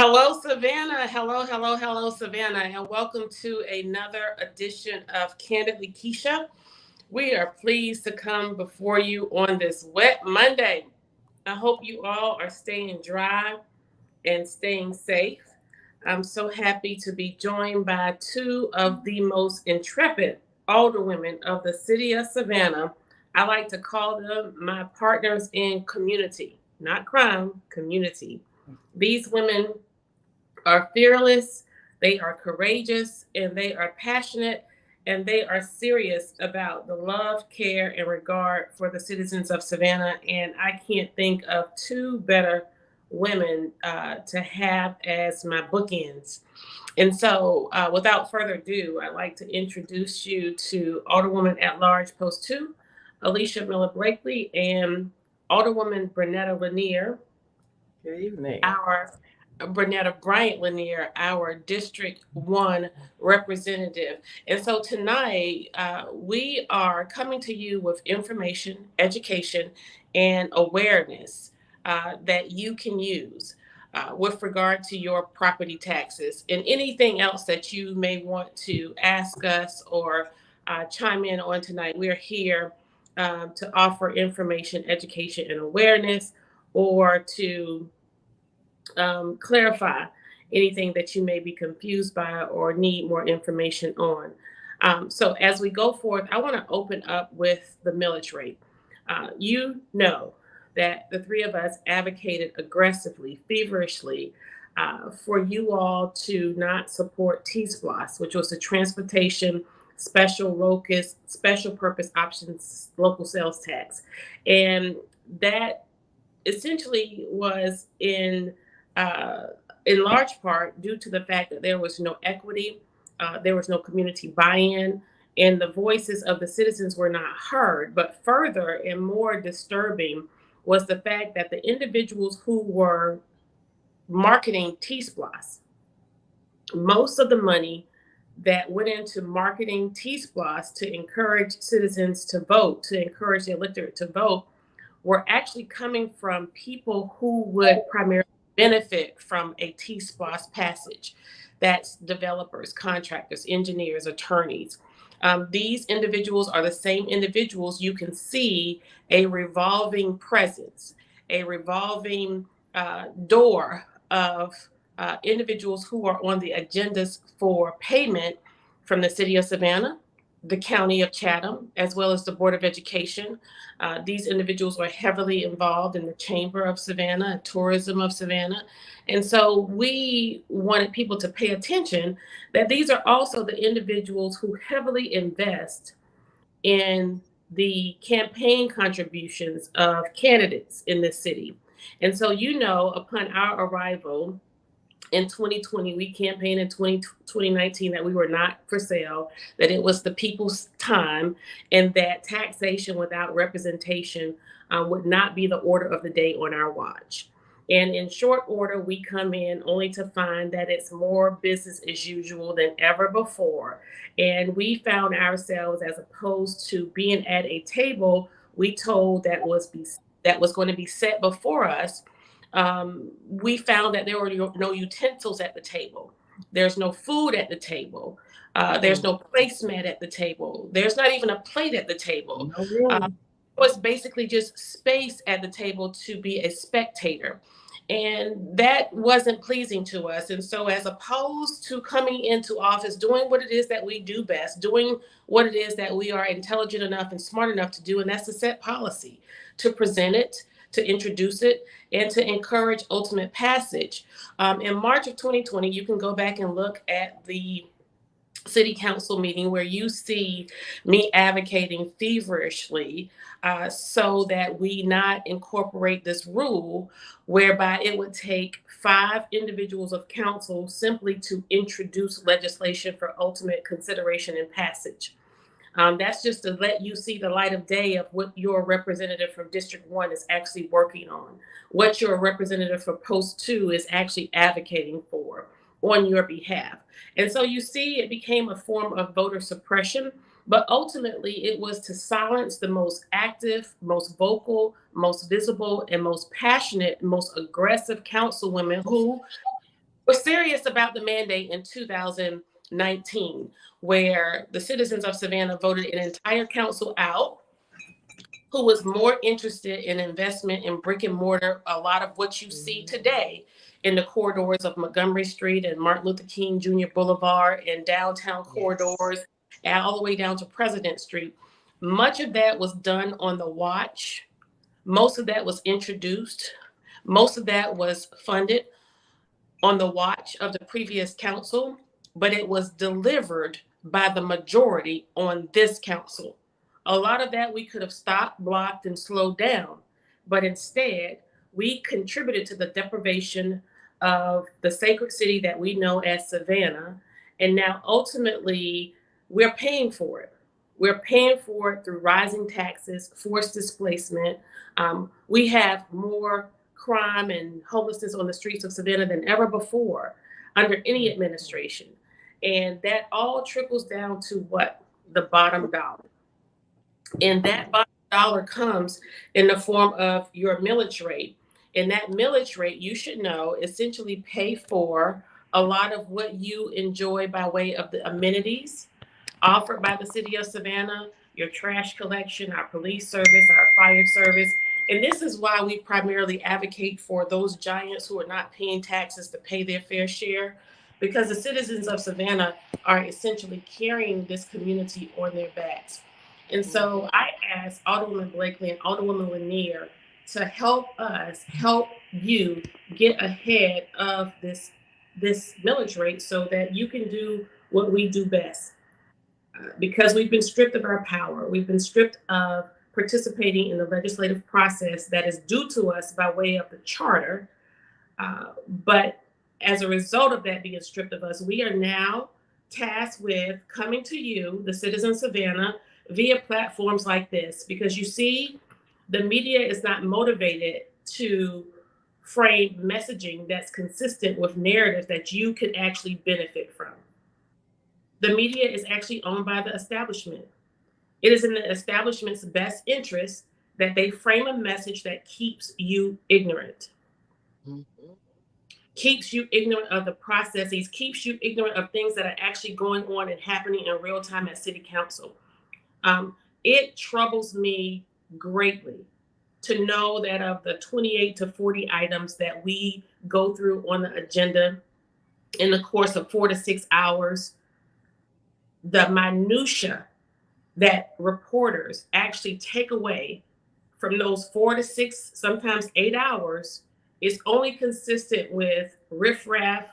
Hello, Savannah. Hello, hello, hello, Savannah, and welcome to another edition of Candidly Kesha. We are pleased to come before you on this wet Monday. I hope you all are staying dry and staying safe. I'm so happy to be joined by two of the most intrepid older women of the city of Savannah. I like to call them my partners in community, not crime, community. These women are fearless, they are courageous, and they are passionate, and they are serious about the love, care, and regard for the citizens of Savannah. And I can't think of two better women to have as my bookends. And so, without further ado, I'd like to introduce you to Alderwoman at Large Post 2, Alicia Miller Blakely, and Alderwoman Bernetta Lanier. Good evening. Our Bernetta Bryant Lanier, our District 1 representative. And so tonight, we are coming to you with information, education, and awareness that you can use with regard to your property taxes and anything else that you may want to ask us or chime in on tonight. We're here to offer information, education, and awareness, or to clarify anything that you may be confused by or need more information on. So as we go forth, I want to open up with the millage rate. You know that the three of us advocated aggressively, feverishly, for you all to not support T-SPLOST, which was the Transportation Special Locus Special Purpose Options Local Sales Tax. And that essentially was in large part due to the fact that there was no equity, there was no community buy-in, and the voices of the citizens were not heard. But further and more disturbing was the fact that the individuals who were marketing T-SPLOST, most of the money that went into marketing T-SPLOST to encourage citizens to vote, to encourage the electorate to vote, were actually coming from people who would primarily benefit from a T-SPLOST passage. That's developers, contractors, engineers, attorneys. These individuals are the same individuals you can see a revolving presence, a revolving door of individuals who are on the agendas for payment from the city of Savannah, the county of Chatham, as well as the Board of Education. These individuals were heavily involved in the Chamber of Savannah and Tourism of Savannah. And so we wanted people to pay attention that these are also the individuals who heavily invest in the campaign contributions of candidates in this city. And so, upon our arrival, in 2020, we campaigned in 2019 that we were not for sale, that it was the people's time, and that taxation without representation would not be the order of the day on our watch. And in short order, we come in only to find that it's more business as usual than ever before. And we found ourselves, as opposed to being at a table we told that was going to be set before us, we found that there were no utensils at the table. There's no food at the table. There's no placemat at the table. There's not even a plate at the table. It was basically just space at the table to be a spectator. And that wasn't pleasing to us. And so, as opposed to coming into office, doing what it is that we do best, doing what it is that we are intelligent enough and smart enough to do, and that's to set policy, to present it, to introduce it, and to encourage ultimate passage. In March of 2020, you can go back and look at the city council meeting where you see me advocating feverishly so that we not incorporate this rule whereby it would take 5 individuals of council simply to introduce legislation for ultimate consideration and passage. That's just to let you see the light of day of what your representative from District 1 is actually working on, what your representative for Post 2 is actually advocating for on your behalf. And so you see, it became a form of voter suppression, but ultimately it was to silence the most active, most vocal, most visible, and most passionate, most aggressive councilwomen who were serious about the mandate in 2019, where the citizens of Savannah voted an entire council out who was more interested in investment in brick and mortar, a lot of what you see today in the corridors of Montgomery Street and Martin Luther King Jr. Boulevard and downtown Yes. corridors, and all the way down to President Street. Much of that was done on the watch. Most of that was introduced. Most of that was funded on the watch of the previous council, but it was delivered by the majority on this council. A lot of that we could have stopped, blocked, and slowed down, but instead, we contributed to the deprivation of the sacred city that we know as Savannah. And now ultimately, we're paying for it. We're paying for it through rising taxes, forced displacement. We have more crime and homelessness on the streets of Savannah than ever before under any Mhm. administration. And that all trickles down to what? The bottom dollar. And that bottom dollar comes in the form of your millage rate. And that millage rate, you should know, essentially pay for a lot of what you enjoy by way of the amenities offered by the city of Savannah, your trash collection, our police service, our fire service. And this is why we primarily advocate for those giants who are not paying taxes to pay their fair share, because the citizens of Savannah are essentially carrying this community on their backs. And so Mhm. I asked Alderwoman Blakely and Alderwoman Lanier to help us help you get ahead of this millage rate so that you can do what we do best, because we've been stripped of our power. We've been stripped of participating in the legislative process that is due to us by way of the charter. But as a result of that being stripped of us, we are now tasked with coming to you, the citizens of Savannah, via platforms like this, because you see, the media is not motivated to frame messaging that's consistent with narratives that you could actually benefit from. The media is actually owned by the establishment. It is in the establishment's best interest that they frame a message that keeps you ignorant, Mhm. keeps you ignorant of the processes, keeps you ignorant of things that are actually going on and happening in real time at city council. It troubles me greatly to know that of the 28 to 40 items that we go through on the agenda in the course of 4 to 6 hours, the minutia that reporters actually take away from those 4 to 6, sometimes 8 hours, is only consistent with riffraff,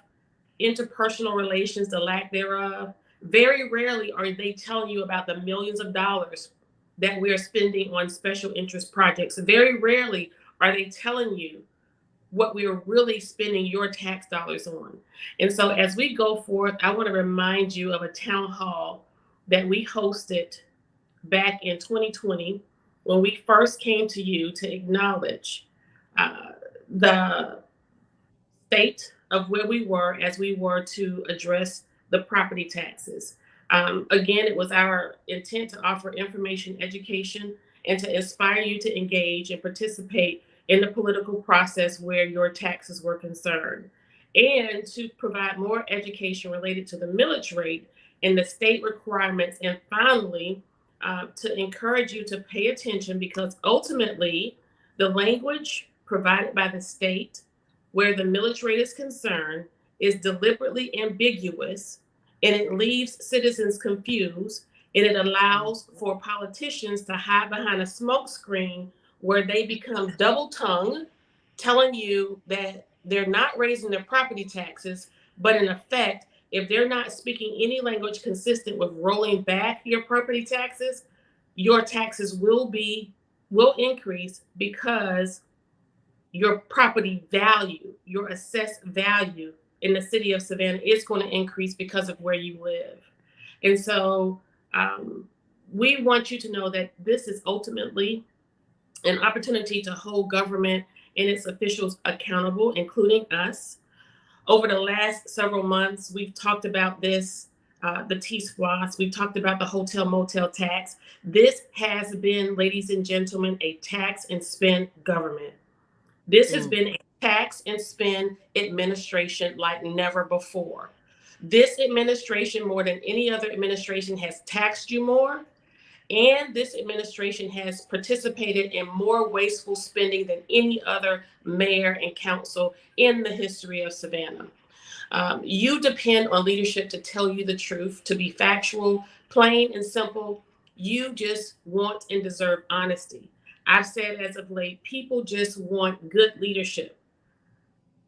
interpersonal relations, the lack thereof. Very rarely are they telling you about the millions of dollars that we are spending on special interest projects. Very rarely are they telling you what we are really spending your tax dollars on. And so as we go forth, I want to remind you of a town hall that we hosted back in 2020 when we first came to you to acknowledge uh, the state of where we were as we were to address the property taxes. Again, it was our intent to offer information, education, and to inspire you to engage and participate in the political process where your taxes were concerned, and to provide more education related to the millage rate and the state requirements, and finally, to encourage you to pay attention, because ultimately, the language provided by the state where the millage rate is concerned is deliberately ambiguous, and it leaves citizens confused, and it allows Mhm. for politicians to hide behind a smokescreen where they become double tongued, telling you that they're not raising their property taxes, but in effect, if they're not speaking any language consistent with rolling back your property taxes, your taxes will increase, because your property value, your assessed value in the city of Savannah is going to increase because of where you live. And so um, we want you to know that this is ultimately an opportunity to hold government and its officials accountable, including us. Over the last several months, we've talked about this, the T-SPLOS, we've talked about the hotel motel tax. This has been, ladies and gentlemen, a tax and spend government. This has Mm. been a tax and spend administration like never before. This administration, more than any other administration, has taxed you more, and this administration has participated in more wasteful spending than any other mayor and council in the history of Savannah. You depend on leadership to tell you the truth, to be factual, plain and simple. You just want and deserve honesty. I've said as of late, people just want good leadership.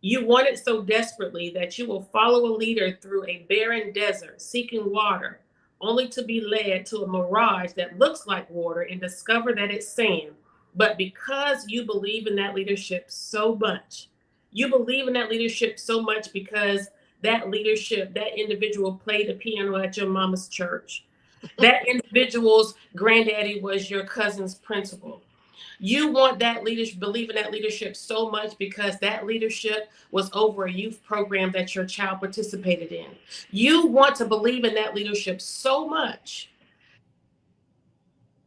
You want it so desperately that you will follow a leader through a barren desert seeking water, only to be led to a mirage that looks like water and discover that it's sand. But because you believe in that leadership so much, you believe in that leadership so much because that leadership, that individual played the piano at your mama's church. That individual's granddaddy was your cousin's principal. You want that leadership, believe in that leadership so much because that leadership was over a youth program that your child participated in. You want to believe in that leadership so much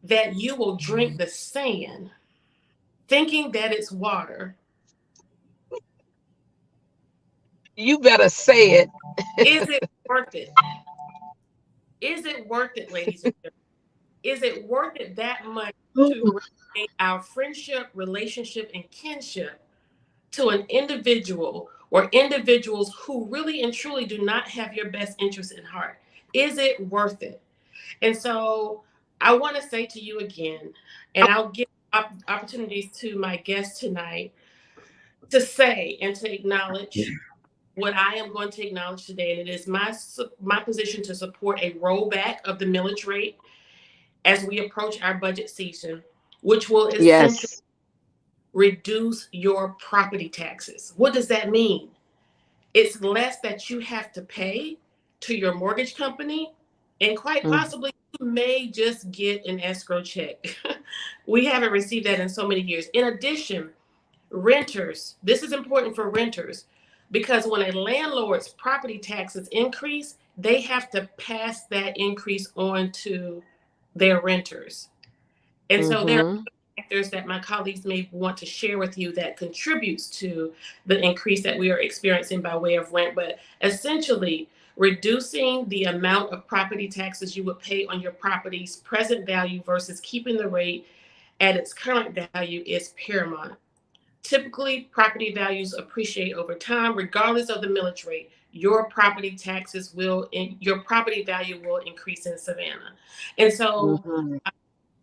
that you will drink the sand thinking that it's water. You better say it. Is it worth it? Is it worth it, ladies and gentlemen? Is it worth it that much to relegate our friendship, relationship, and kinship to an individual or individuals who really and truly do not have your best interest in heart? Is it worth it? And so I want to say to you again, and I'll give opportunities to my guests tonight to say and to acknowledge what I am going to acknowledge today, and it is my position to support a rollback of the millage rate as we approach our budget season, which will essentially Yes. reduce your property taxes. What does that mean? It's less that you have to pay to your mortgage company, and quite Mm, possibly you may just get an escrow check. We haven't received that in so many years. In addition, renters, this is important for renters because when a landlord's property taxes increase, they have to pass that increase on to their renters. And so there are mhm, factors that my colleagues may want to share with you that contributes to the increase that we are experiencing by way of rent. But essentially, reducing the amount of property taxes you would pay on your property's present value versus keeping the rate at its current value is paramount. Typically, property values appreciate over time, regardless of the millage rate. Your property value will increase in Savannah. And so mhm.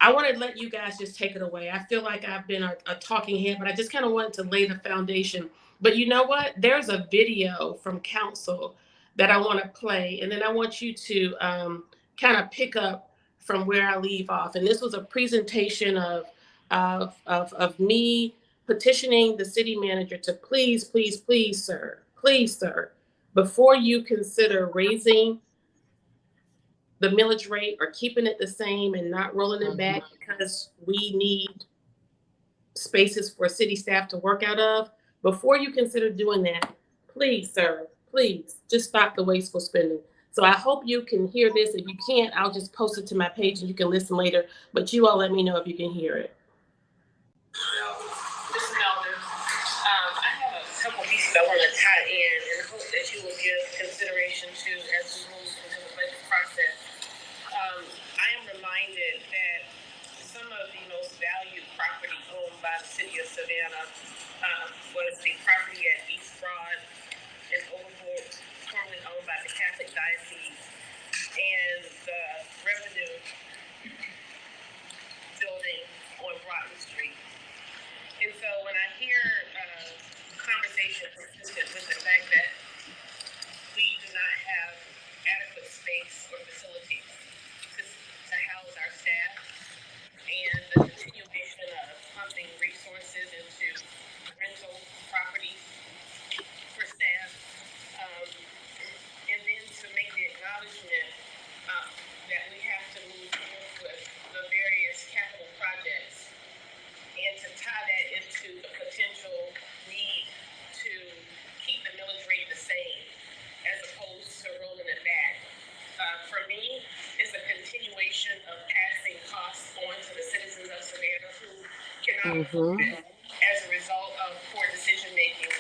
I want to let you guys just take it away. I feel like I've been a talking head, but I just kind of wanted to lay the foundation. But you know what? There's a video from council that I want to play, and then I want you to kind of pick up from where I leave off. And this was a presentation of me petitioning the city manager to please, please, please, sir, before you consider raising the millage rate or keeping it the same and not rolling it Mhm, back because we need spaces for city staff to work out of, before you consider doing that, please, sir, please just stop the wasteful spending. So I hope you can hear this. If you can't, I'll just post it to my page and you can listen later. But you all let me know if you can hear it. Mr. Melder, I have a couple pieces I want to tie in and hope that you will give consideration to as we move into the budget process. I am reminded that some of the most valued property owned by the city of Savannah was the property at East Broad and Overboard, formerly owned by the Catholic Diocese, and the revenue building on Broadway Street. And so when I hear conversation consistent with the fact that we do not have adequate space or facilities to house our staff, and the continuation of pumping resources into rental properties for staff, and then to make the acknowledgement that we have to move forward with the various capital projects and to tie that into the potential need to keep the millage rate the same as opposed to rolling it back. For me, it's a continuation of passing costs on to the citizens of Savannah who cannot afford mhm, it as a result of poor decision making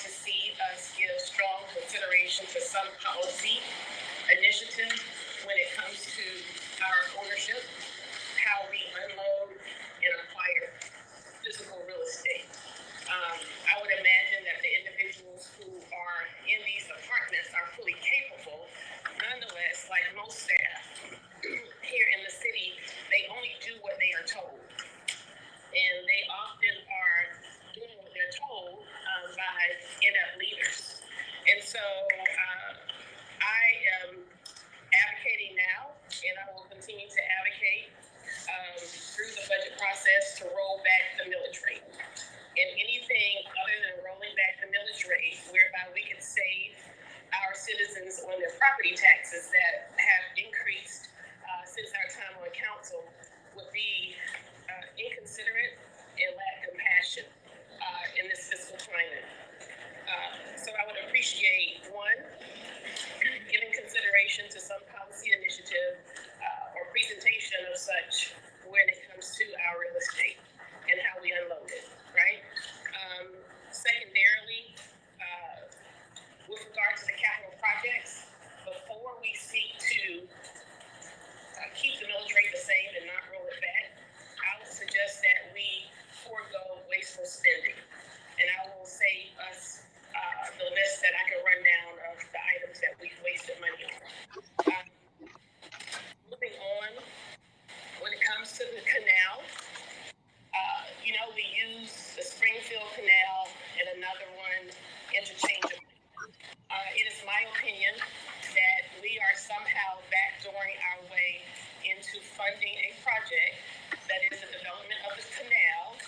to see us give strong consideration to some policy initiative when it comes to our ownership, how we unload and acquire physical real estate. I would imagine that the individuals who are in these apartments are fully capable. Nonetheless, like most staff here in the city, they only do what they are told. And they often are doing what they're told by inept leaders. And so I am advocating now, and I will continue to advocate through the budget process to roll back the millage rate. And anything other than rolling back the millage rate, whereby we can save our citizens on their property taxes that have increased since our time on council, would be inconsiderate and lack compassion in this fiscal climate. So I would appreciate, one, giving consideration to some policy initiative or presentation of such when it comes to our real estate and how we unload it, right? Secondarily, with regard to the capital projects, before we seek to keep the millage rate the same and not roll it back, I would suggest that we forego wasteful spending. And I will save us the list that I can run down of the items that we've wasted money on. Moving on, when it comes to the canal, we use the Springfield Canal and another one interchangeably. It is my opinion that we are somehow backdooring our way into funding a project that is the development of the canal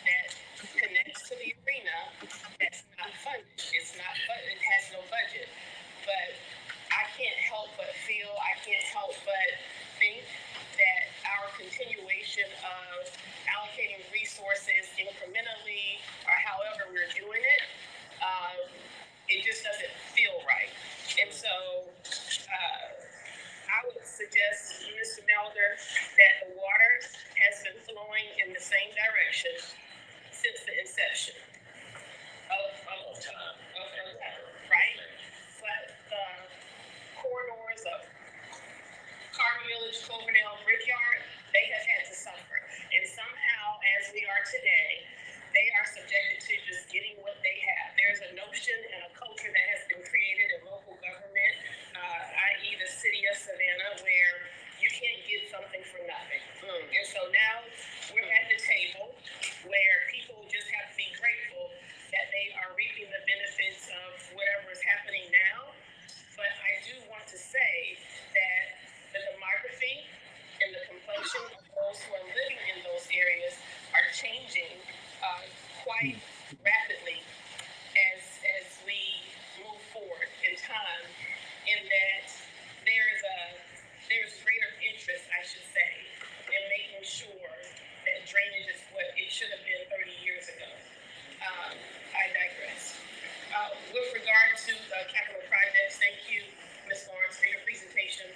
that connects to the arena that's not funded. It has no budget. But I can't help but think that our continuation of allocating resources incrementally or however we're doing it, it just doesn't feel right. And so I would suggest, Mr. Melder, that the water has been flowing in the same direction since the inception of time, right? But the corridors of Carter Village, Cloverdale, Brickyard, they have had to suffer. And somehow, as we are today, they are subjected to just getting what they have. There's a notion and a culture that has been created in local government, i.e. the city of Savannah, where you can't get something for nothing. And so now we're at the table where people just have to be grateful that they are reaping the benefits of whatever is happening now. But I do want to say that the demography and the complexion of those who are living in those areas are changing quite rapidly as we move forward in time, in that there's greater interest, I should say, in making sure that drainage is what it should have been 30 years ago. I digress. With regard to capital projects, thank you, Ms. Lawrence, for your presentation.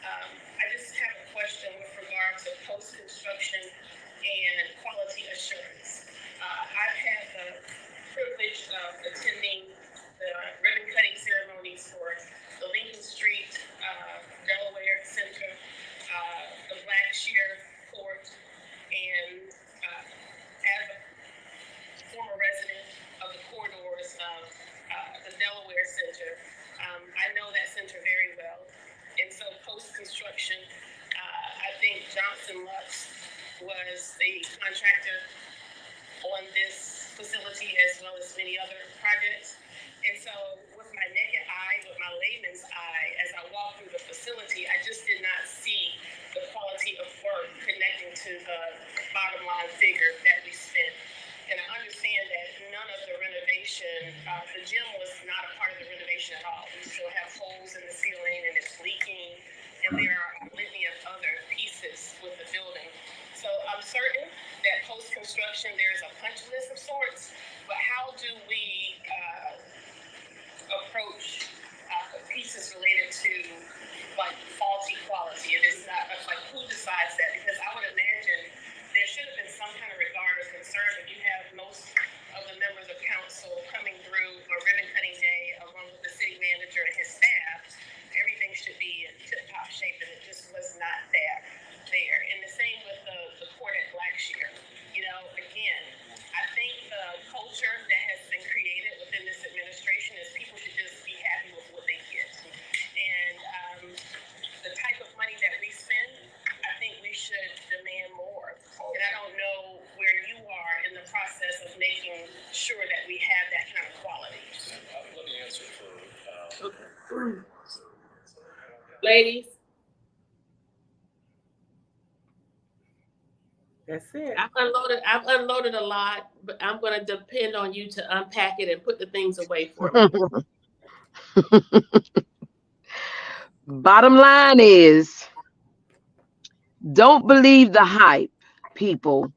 I just have a question with regard to post-construction and quality assurance. I've had the privilege of attending the ribbon cutting ceremonies for the Lincoln Street Delaware Center, the Blackshear Court, and as a former resident of the corridors of the Delaware Center, I know that center very well. And so post-construction, I think Johnson Lux was the contractor on this facility as well as many other projects. And so with my naked eye, with my layman's eye, as I walked through the facility, I just did not see the quality of work connecting to the bottom line figure that we spent. And I understand that none of the renovation, the gym was not a part of the renovation at all. We still have holes in the ceiling and it's leaking, and there are a litany of other pieces with the building. So I'm certain that post-construction there is a punch list of sorts, but how do we approach pieces related to like faulty quality? It is not like who decides that, because I would imagine there should have been some kind of regard or concern if you have most of the members of council coming through or ladies. That's it. I've unloaded a lot, but I'm going to depend on you to unpack it and put the things away for me. Bottom line is, don't believe the hype, people,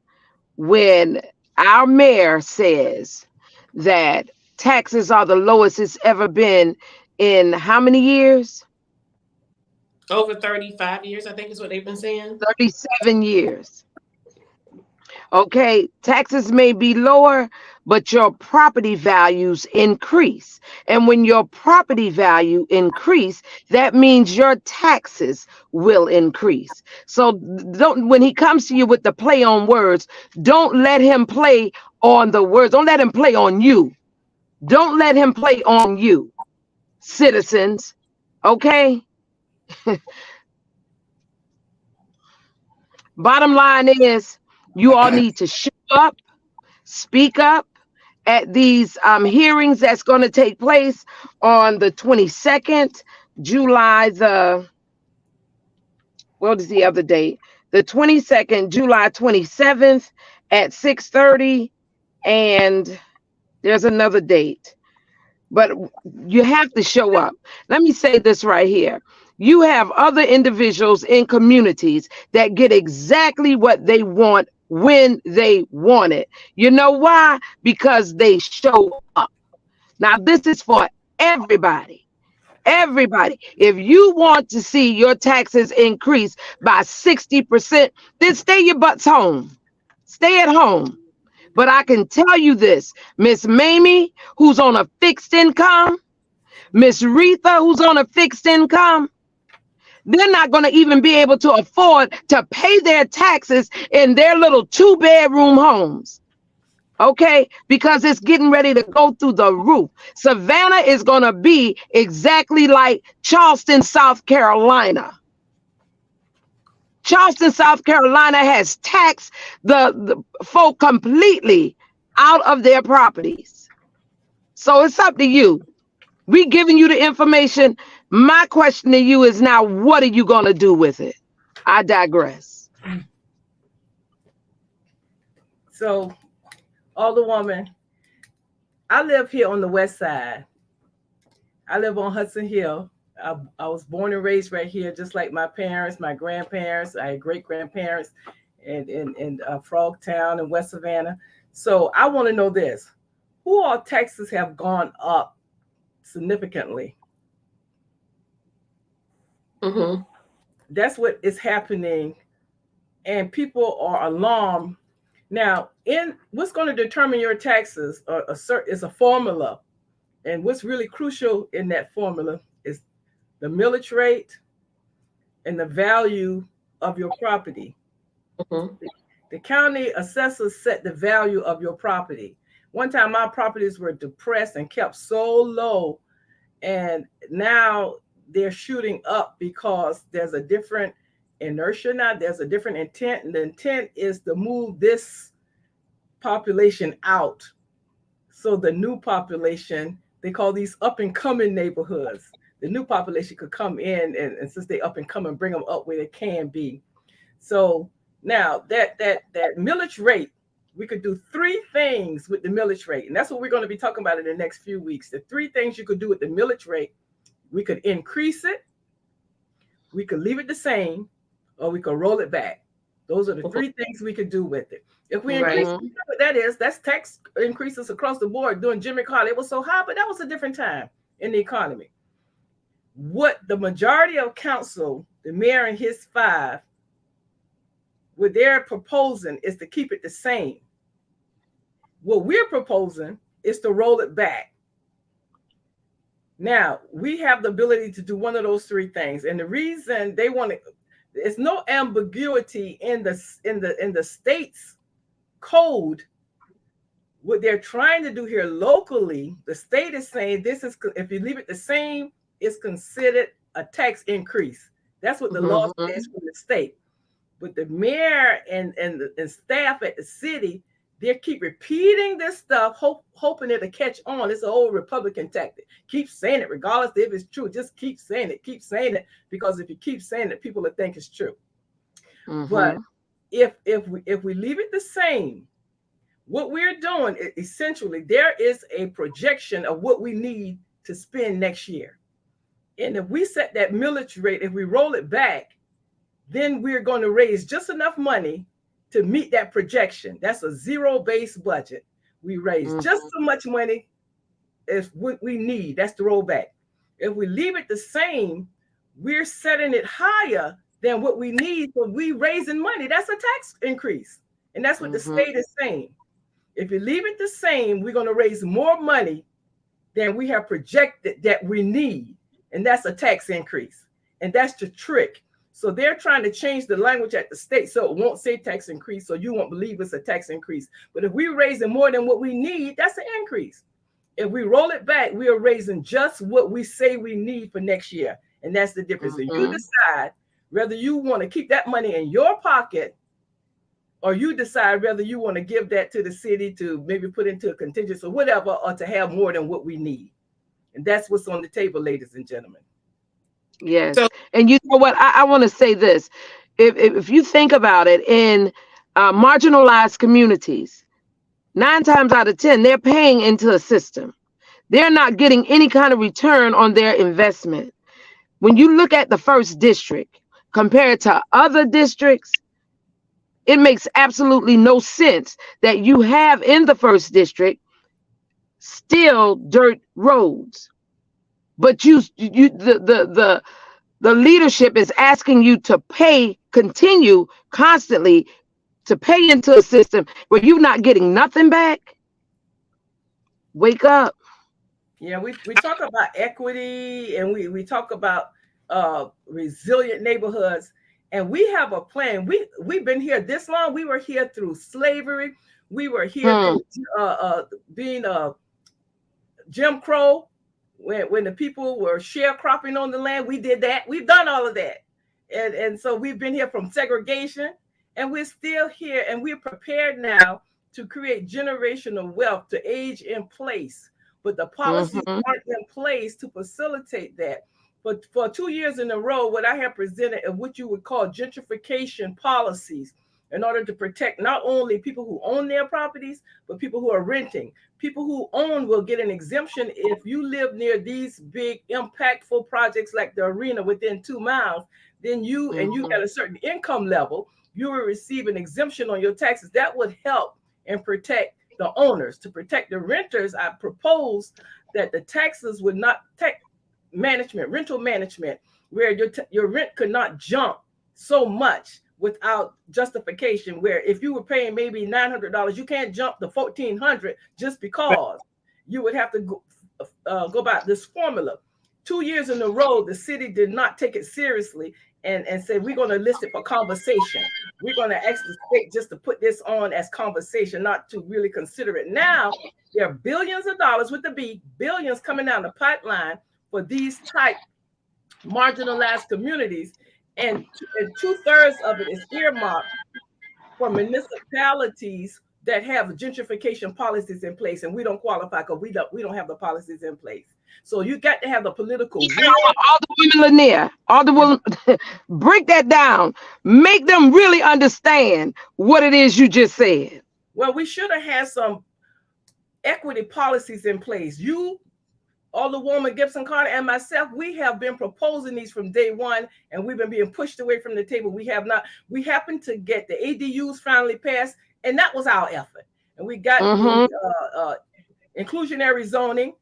when our mayor says that taxes are the lowest it's ever been in how many years? Over 35 years, I think is what they've been saying. 37 years. Okay, taxes may be lower, but your property values increase. And when your property value increase, that means your taxes will increase. So don't, when he comes to you with the play on words, don't let him play on the words. Don't let him play on you. Don't let him play on you, citizens. Okay? Bottom line is, you all need to show up, speak up at these hearings that's going to take place on the 22nd, July the, what is the other date? The 22nd, July 27th at 6:30, and there's another date. But you have to show up. Let me say this right here. You have other individuals in communities that get exactly what they want when they want it. You know why? Because they show up. Now, this is for everybody. Everybody. If you want to see your taxes increase by 60%, then stay your butts home. Stay at home. But I can tell you this, Miss Mamie, who's on a fixed income, Miss Retha, who's on a fixed income, they're not going to even be able to afford to pay their taxes in their little 2-bedroom homes. Okay, because it's getting ready to go through the roof. Savannah is going to be exactly like Charleston, South Carolina. Charleston, South Carolina has taxed the folk completely out of their properties. So it's up to you. We giving you the information. My question to you is now, what are you going to do with it? I digress. So, Alderwoman, I live here on the west side. I live on Hudson Hill. I was born and raised right here, just like my parents, my grandparents. I had great grandparents in Frogtown and West Savannah. So I want to know this: who all taxes have gone up significantly? Mm-hmm. That's what is happening, and people are alarmed. Now, in what's going to determine your taxes is a formula, and what's really crucial in that formula is the millage rate and the value of your property. Mm-hmm. The county assessors set the value of your property. One time, my properties were depressed and kept so low, and now they're shooting up because there's a different inertia now. There's a different intent, and the intent is to move this population out. So the new population, they call these up and coming neighborhoods. The new population could come in, and since they up and coming, bring them up where they can be. So now that millage rate, we could do 3 things with the millage rate, and that's what we're going to be talking about in the next few weeks. The 3 things you could do with the millage rate: we could increase it, we could leave it the same, or we could roll it back. Those are the 3 things we could do with it. If we increase, Right. what that is, that's tax increases across the board. During Jimmy Carter, it was so high, but that was a different time in the economy. What the majority of council, the mayor and his 5, what they're proposing is to keep it the same. What we're proposing is to roll it back. Now, we have the ability to do one of those 3 things. And the reason they want to, there's no ambiguity in the state's code. What they're trying to do here locally, the state is saying this is, if you leave it the same, it's considered a tax increase. That's what the law says from the state. But the mayor and staff at the city, They keep repeating this stuff, hoping it'll catch on. It's an old Republican tactic. Keep saying it, regardless if it's true. Just keep saying it. Keep saying it, because if you keep saying it, people will think it's true. But if we leave it the same, what we're doing essentially, there is a projection of what we need to spend next year. And if we set that millage rate, if we roll it back, then we're going to raise just enough money to meet that projection. That's a zero-based budget. We raise just so much money as what we need. That's the rollback. If we leave it the same, we're setting it higher than what we need. So we raising money. That's a tax increase. And that's what the state is saying. If you leave it the same, we're going to raise more money than we have projected that we need. And that's a tax increase. And that's the trick. So they're trying to change the language at the state so it won't say tax increase, so you won't believe it's a tax increase. But if we're raising more than what we need, that's an increase. If we roll it back, we are raising just what we say we need for next year. And that's the difference. And you decide whether you want to keep that money in your pocket, or you decide whether you want to give that to the city to maybe put into a contingency or whatever, or to have more than what we need. And that's what's on the table, ladies and gentlemen. Yes. So, and you know what? I want to say this. If you think about it, in marginalized communities, 9 times out of 10, they're paying into a system. They're not getting any kind of return on their investment. When you look at the first district compared to other districts, it makes absolutely no sense that you have in the first district still dirt roads. But the leadership is asking you to continue constantly to pay into a system where you're not getting nothing back. Wake up. Yeah, we talk about equity, and we talk about resilient neighborhoods, and we have a plan. We've been here this long. We were here through slavery. We were here through being Jim Crow. When the people were sharecropping on the land, we did that. We've done all of that. And so we've been here from segregation, and we're still here, and we're prepared now to create generational wealth to age in place. But the policies aren't in place to facilitate that. But for 2 years in a row, what I have presented is what you would call gentrification policies, in order to protect not only people who own their properties, but people who are renting. People who own will get an exemption if you live near these big impactful projects like the arena within 2 miles. Then you and you got a certain income level, you will receive an exemption on your taxes. That would help and protect the owners. To protect the renters, I propose that the taxes would not take rental management, where your rent could not jump so much without justification, where if you were paying maybe $900, you can't jump to $1,400 just because. You would have to go by this formula. 2 years in a row, the city did not take it seriously and say, we're going to list it for conversation. We're going to ask the state just to put this on as conversation, not to really consider it. Now, there are billions of dollars with the B, billions coming down the pipeline for these type marginalized communities. And 2/3 of it is earmarked for municipalities that have gentrification policies in place, and we don't qualify because we don't have the policies in place. So you got to have the political will. All the women, Lanier, all the women, break that down. Make them really understand what it is you just said. Well, we should have had some equity policies in place. Alderwoman Gibson Carter and myself, we have been proposing these from day one, and we've been being pushed away from the table. We have not. We happened to get the ADUs finally passed, and that was our effort. And we got the inclusionary zoning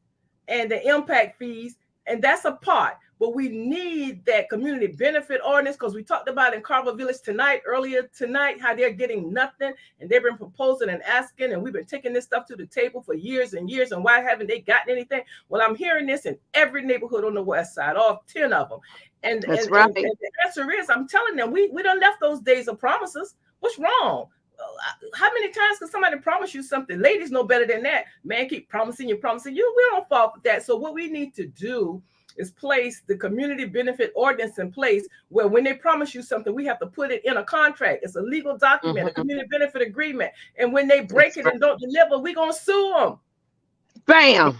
and the impact fees, and that's a part. But we need that community benefit ordinance, because we talked about in Carver Village earlier tonight, how they're getting nothing, and they've been proposing and asking, and we've been taking this stuff to the table for years and years, and why haven't they gotten anything? Well, I'm hearing this in every neighborhood on the west side, all 10 of them. And that's right. And the answer is, I'm telling them, we done left those days of promises. What's wrong? How many times can somebody promise you something? Ladies know better than that. Man, keep promising you. We don't fall for that. So what we need to do is place the community benefit ordinance in place, where when they promise you something, we have to put it in a contract. It's a legal document, a community benefit agreement. And when they break it and don't deliver, we're going to sue them. Bam.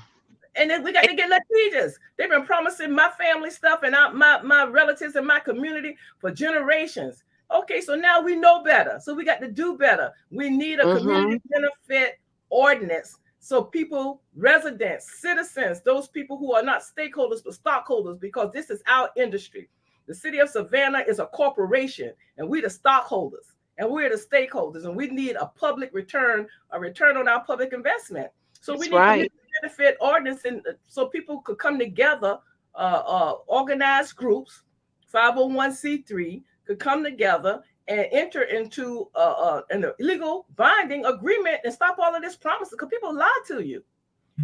And then we got to get litigious. They've been promising my family stuff and my relatives in my community for generations. Okay, so now we know better. So we got to do better. We need a community benefit ordinance so people, residents, citizens, those people who are not stakeholders but stockholders, because this is our industry. The city of Savannah is a corporation, and we're the stockholders, and we're the stakeholders, and we need a public return, a return on our public investment. So we need community benefit ordinance, and so people could come together, organized groups, 501c3 could come together and enter into an illegal binding agreement and stop all of this promises, because people lie to you.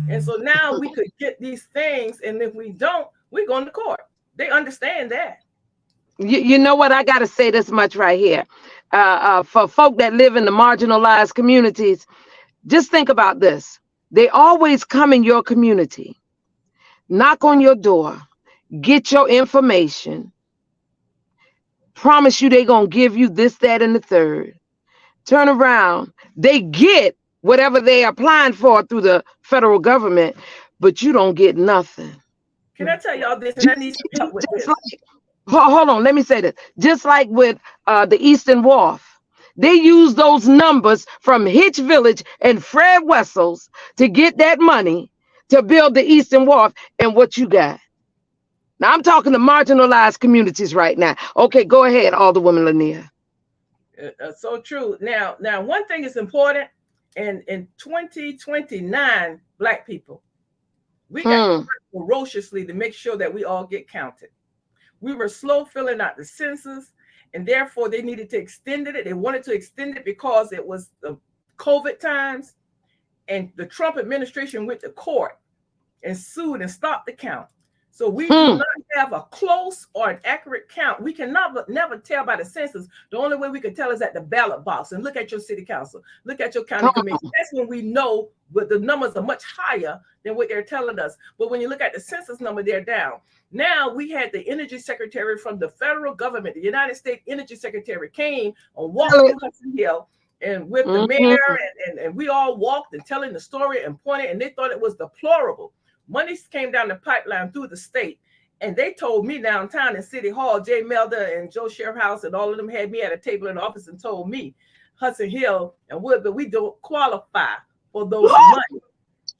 And so now we could get these things, and if we don't, we're going to court. They understand that. You know what? I got to say this much right here. For folk that live in the marginalized communities, just think about this. They always come in your community, knock on your door, get your information, promise you they're going to give you this, that, and the third. Turn around. They get whatever they're applying for through the federal government, but you don't get nothing. Can I tell y'all this? And I need some help with this. Hold on. Let me say this. Just like with the Eastern Wharf, they use those numbers from Hitch Village and Fred Wessels to get that money to build the Eastern Wharf. And what you got? Now, I'm talking to marginalized communities right now. Okay, go ahead, Alderwoman Lanier. So true. Now, one thing is important. And in 2029, Black people, we got to work ferociously to make sure that we all get counted. We were slow filling out the census, and therefore they needed to extend it. They wanted to extend it because it was the COVID times, and the Trump administration went to court and sued and stopped the count. So we do not have a close or an accurate count. We cannot never tell by the census. The only way we can tell is at the ballot box. And look at your city council. Look at your county commission. That's when we know, but the numbers are much higher than what they're telling us. But when you look at the census number, they're down. Now we had the energy secretary from the federal government, the United States energy secretary, came and walked through Hudson Hill and with the mayor, and we all walked and telling the story and pointed, and they thought it was deplorable. Money came down the pipeline through the state, and they told me downtown in City Hall, Jay Melder and Joe Sheriffhouse and all of them had me at a table in the office and told me, Hudson Hill and Woodville, we don't qualify for those money.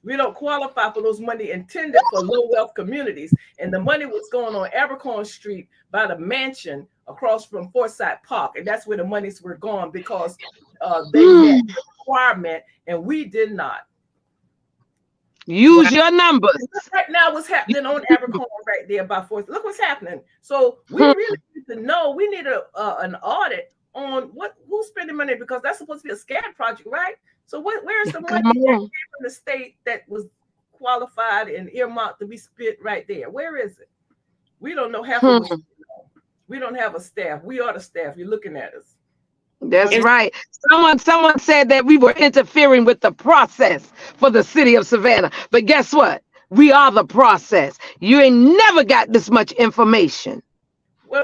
We don't qualify for those money intended for low wealth communities. And the money was going on Abercorn Street by the mansion across from Forsyth Park. And that's where the monies were going because they met the requirement and we did not. Use your numbers. Right now, what's happening on Abercorn right there by Forsyth? Look what's happening. So we really need to know. We need an audit on who's spending money, because that's supposed to be a SCAD project, right? So where's the money that came from the state that was qualified and earmarked to be spent right there? Where is it? We don't know half of it. We don't have a staff. We are the staff. You're looking at us. That's right. Someone said that we were interfering with the process for the city of Savannah. But guess what? We are the process. You ain't never got this much information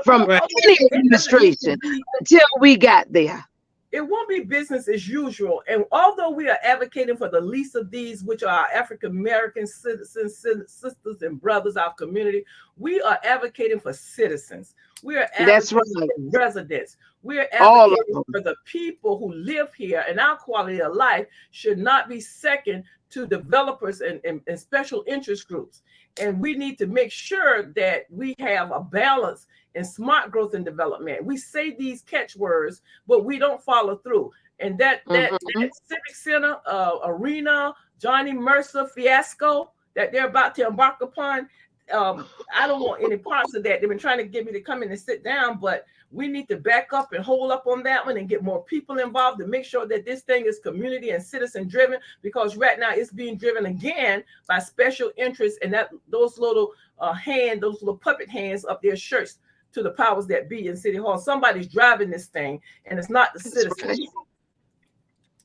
from any administration until we got there. It won't be business as usual. And although we are advocating for the least of these, which are our African-American citizens, sisters and brothers, our community, we are advocating for citizens. We are advocating for residents. We are advocating for the people who live here, and our quality of life should not be second to developers and special interest groups. And we need to make sure that we have a balance in smart growth and development. We say these catchwords, but we don't follow through. And that Civic Center arena, Johnny Mercer fiasco that they're about to embark upon, I don't want any parts of that. They've been trying to get me to come in and sit down, but we need to back up and hold up on that one and get more people involved to make sure that this thing is community and citizen driven, because right now it's being driven again by special interests and those little those little puppet hands up their shirts to the powers that be in City Hall. Somebody's driving this thing, and it's not the citizens. Right.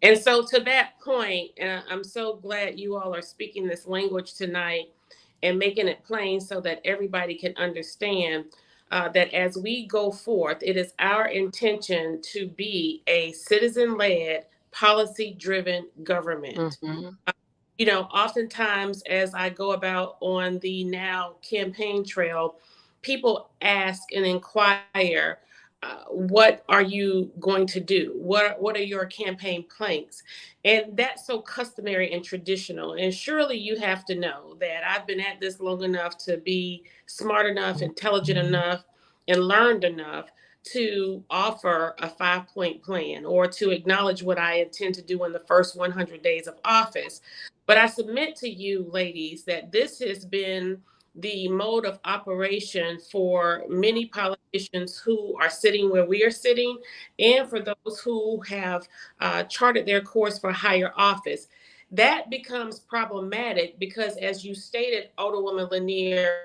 And so to that point, and I'm so glad you all are speaking this language tonight, and making it plain so that everybody can understand that as we go forth, it is our intention to be a citizen led, policy driven government. Mm-hmm. Oftentimes as I go about on the now campaign trail, people ask and inquire, what are you going to do? What are your campaign planks? And that's so customary and traditional. And surely you have to know that I've been at this long enough to be smart enough, intelligent enough, and learned enough to offer a 5 point plan or to acknowledge what I intend to do in the first 100 days of office. But I submit to you, ladies, that this has been the mode of operation for many politicians who are sitting where we are sitting, and for those who have charted their course for higher office. That becomes problematic because, as you stated, Alderwoman Lanier,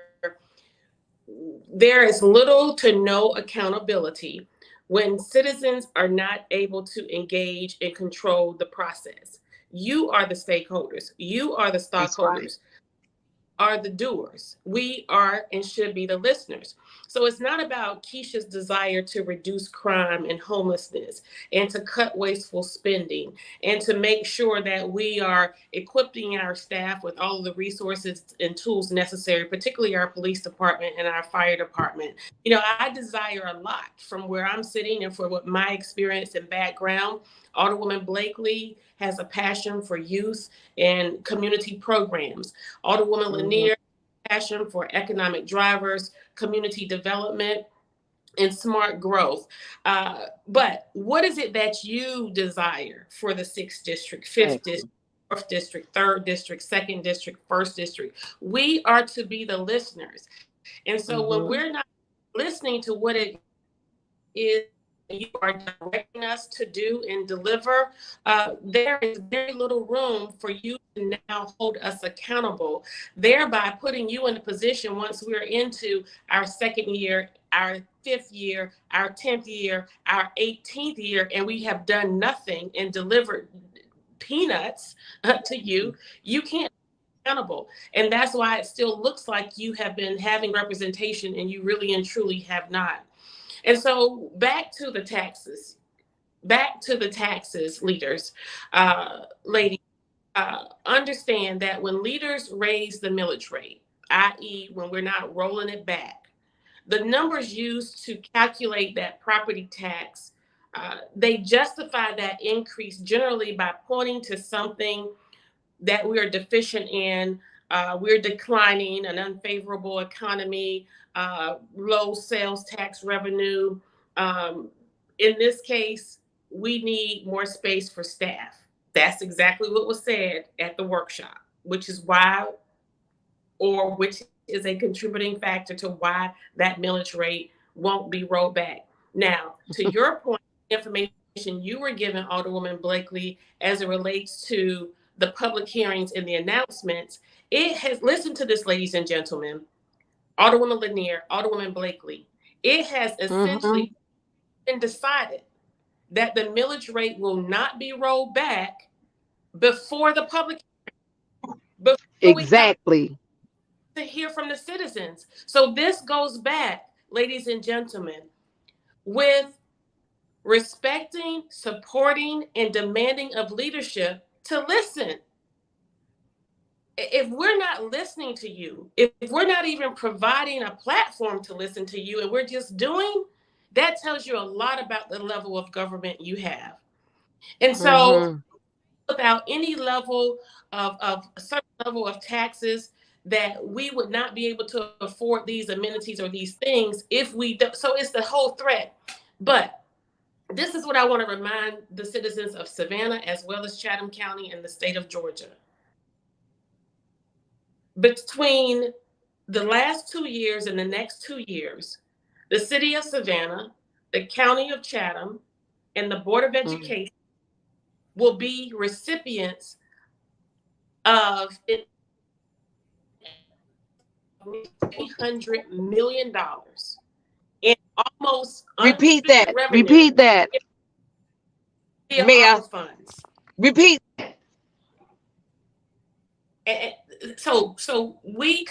there is little to no accountability when citizens are not able to engage and control the process. You are the stakeholders, you are the That's right. stockholders, are the doers. We are and should be the listeners. So it's not about Keisha's desire to reduce crime and homelessness and to cut wasteful spending and to make sure that we are equipping our staff with all of the resources and tools necessary, particularly our police department and our fire department. I desire a lot from where I'm sitting and for what my experience and background. Alderwoman Blakely has a passion for youth and community programs. Alderwoman Mm-hmm. Lanier, passion for economic drivers, community development, and smart growth. But what is it that you desire for the 6th district, 5th district, Exactly. 4th district, 3rd district, 2nd district, 1st district? We are to be the listeners. And so when we're Mm-hmm. not listening to what it is you are directing us to do and deliver, there is very little room for you to now hold us accountable, thereby putting you in a position once we're into our 2nd year, our 5th year, our 10th year, our 18th year, and we have done nothing and delivered peanuts to you. You can't be accountable. And that's why it still looks like you have been having representation and you really and truly have not. And so back to the taxes, leaders, ladies, understand that when leaders raise the millage rate, i.e., when we're not rolling it back, the numbers used to calculate that property tax, they justify that increase generally by pointing to something that we are deficient in. We're declining, an unfavorable economy, low sales tax revenue. Um, in this case, we need more space for staff. That's exactly what was said at the workshop, which is why, or which is a contributing factor to why that millage rate won't be rolled back. Now, to your point, information you were given, Alderwoman Blakely, as it relates to the public hearings and the announcements, it has, listen to this, ladies and gentlemen, Alderwoman Lanier, Alderwoman Blakely, it has Mm-hmm. essentially been decided that the millage rate will not be rolled back before the public, before we have Exactly. to hear from the citizens. So this goes back, ladies and gentlemen, with respecting, supporting, and demanding of leadership to listen. If we're not listening to you, if we're not even providing a platform to listen to you, and we're just doing, that tells you a lot about the level of government you have. And so, Mm-hmm. without any level of a certain level of taxes, that we would not be able to afford these amenities or these things if we do. So it's the whole threat. But this is what I want to remind the citizens of Savannah as well as Chatham County and the state of Georgia. Between the last 2 years and the next 2 years, the city of Savannah, the county of Chatham, and the Board of Mm-hmm. Education will be recipients of in $300 million in almost Repeat unrestricted that. revenue Repeat that, via Mayor. ARPA funds. Repeat. And so we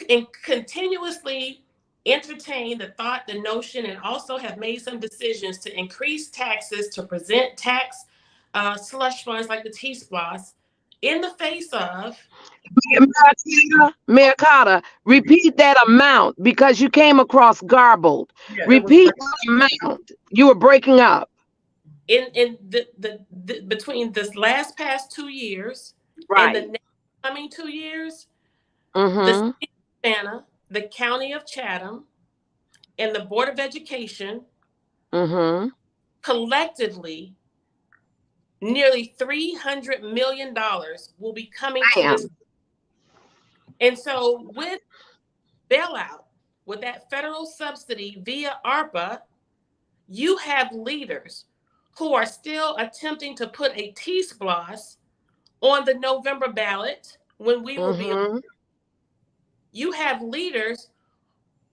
continuously entertain the thought, the notion, and also have made some decisions to increase taxes to present tax slush funds like the T-SPLOS in the face of Mayor Carter, repeat that amount because you came across garbled. Yeah, it was Repeat the amount. You were breaking up. in the between this last past 2 years and the Right. next coming 2 years, the Mm-hmm. city of Savannah, the county of Chatham, and the Board of Education Mm-hmm. collectively nearly $300 million will be coming to this. Damn. And so with bailout, with that federal subsidy via ARPA, you have leaders who are still attempting to put a T-SPLOS on the November ballot when we will be. Mm-hmm. You have leaders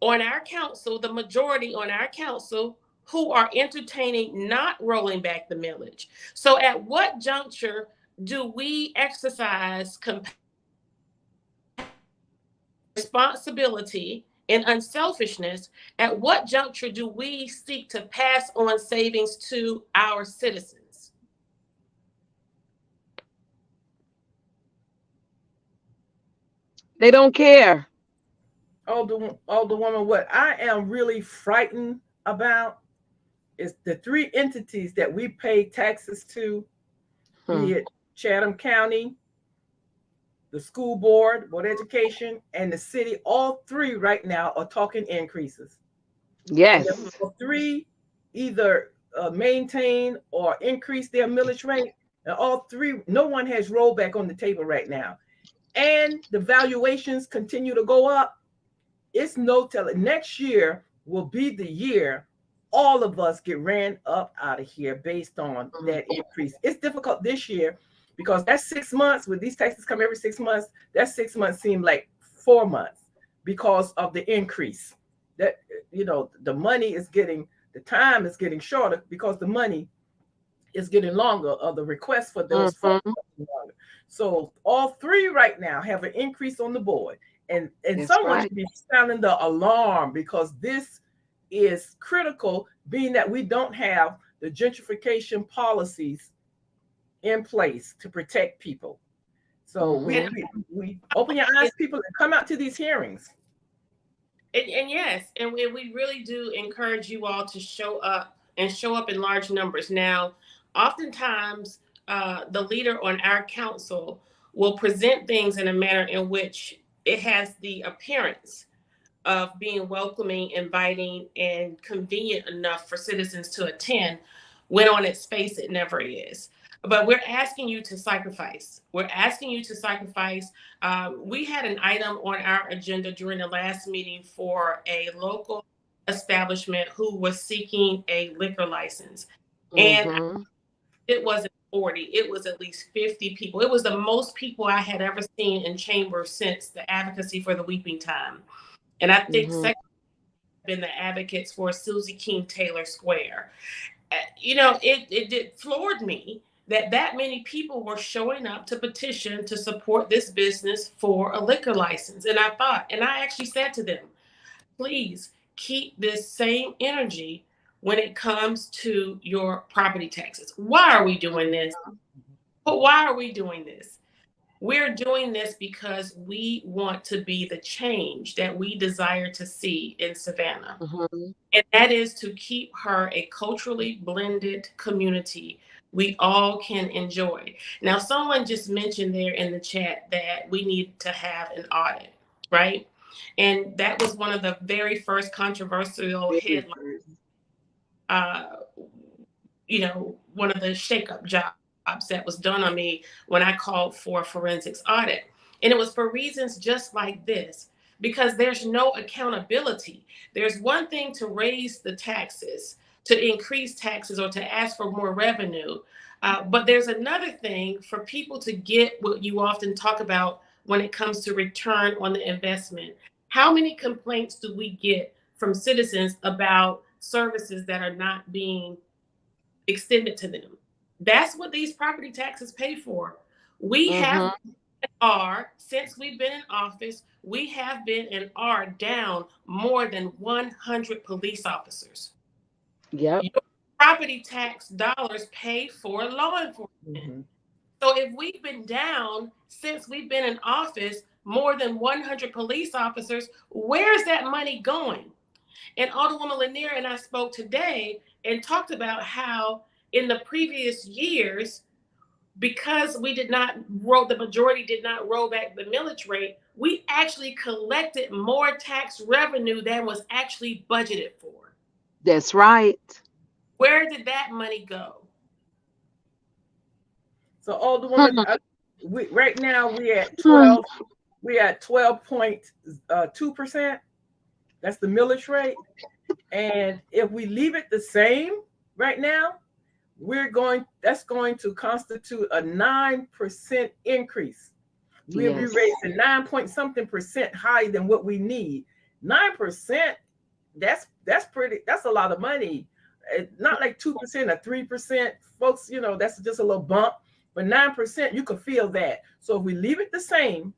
on our council, the majority on our council, who are entertaining not rolling back the millage. So at what juncture do we exercise responsibility and unselfishness? At what juncture do we seek to pass on savings to our citizens? They don't care. older woman. What I am really frightened about is the three entities that we pay taxes to, Hmm. be it Chatham County, the school board, board of education, and the city. All three right now are talking increases, and Yes. all three either maintain or increase their millage rate. And all three, no one has rollback on the table right now, and the valuations continue to go up. It's no telling. Next year will be the year all of us get ran up out of here based on that increase. It's difficult this year because that's 6 months. With these taxes come every 6 months, that 6 months seem like 4 months because of the increase. That the money is getting, the time is getting shorter because the money is getting longer, or the request for those funds Mm-hmm. is getting longer. So all three right now have an increase on the board. And That's someone right. should be sounding the alarm because this is critical, being that we don't have the gentrification policies in place to protect people. So we Mm-hmm. And, we, we open your eyes, people, and come out to these hearings. and yes, and we really do encourage you all to show up and show up in large numbers. Now, oftentimes, the leader on our council will present things in a manner in which it has the appearance of being welcoming, inviting, and convenient enough for citizens to attend, when on its face it never is. But we're asking you to sacrifice. We're asking you to sacrifice. We had an item on our agenda during the last meeting for a local establishment who was seeking a liquor license. And Mm-hmm. it wasn't 40, it was at least 50 people. It was the most people I had ever seen in chambers since the advocacy for the Weeping Time. And I think Mm-hmm. second been the advocates for Susie King Taylor Square. It floored me that many people were showing up to petition to support this business for a liquor license. And I thought, and I actually said to them, please keep this same energy when it comes to your property taxes. Why are we doing this? But why are we doing this? We're doing this because we want to be the change that we desire to see in Savannah. Mm-hmm. And that is to keep her a culturally blended community we all can enjoy. Now, someone just mentioned there in the chat that we need to have an audit, right? And that was one of the very first controversial headlines, uh, one of the shakeup jobs that was done on me when I called for a forensics audit. And it was for reasons just like this, because there's no accountability. There's one thing to raise the taxes, to increase taxes, or to ask for more revenue. But there's another thing for people to get what you often talk about when it comes to return on the investment. How many complaints do we get from citizens about services that are not being extended to them? That's what these property taxes pay for. We have Mm-hmm. are, since we've been in office, we have been and are down more than 100 police officers. Yep. Your property tax dollars pay for law enforcement. Mm-hmm. So if we've been down since we've been in office more than 100 police officers, where's that money going? And Alderwoman Lanier and I spoke today and talked about how in the previous years, because we did not roll, the majority did not roll back the millage rate, we actually collected more tax revenue than was actually budgeted for. That's right. Where did that money go? So all the woman, Hmm. we right now we at Hmm. 12. We at 12.2%. That's the millage rate. And if we leave it the same right now, that's going to constitute a 9% increase. We'll be Yes. raising 9 point something percent higher than what we need. 9%, that's pretty, that's a lot of money. Not like 2% or 3%. Folks, that's just a little bump. But 9%, you can feel that. So if we leave it the same,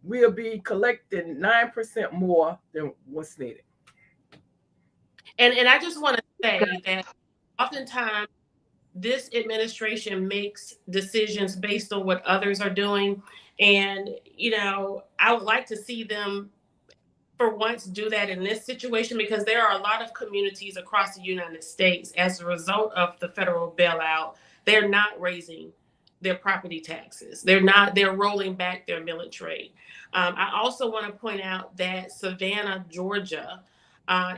we'll be collecting 9% more than what's needed. And I just want to say that oftentimes this administration makes decisions based on what others are doing. And, I would like to see them for once do that in this situation, because there are a lot of communities across the United States as a result of the federal bailout. They're not raising their property taxes. They're rolling back their millage rate. I also want to point out that Savannah, Georgia,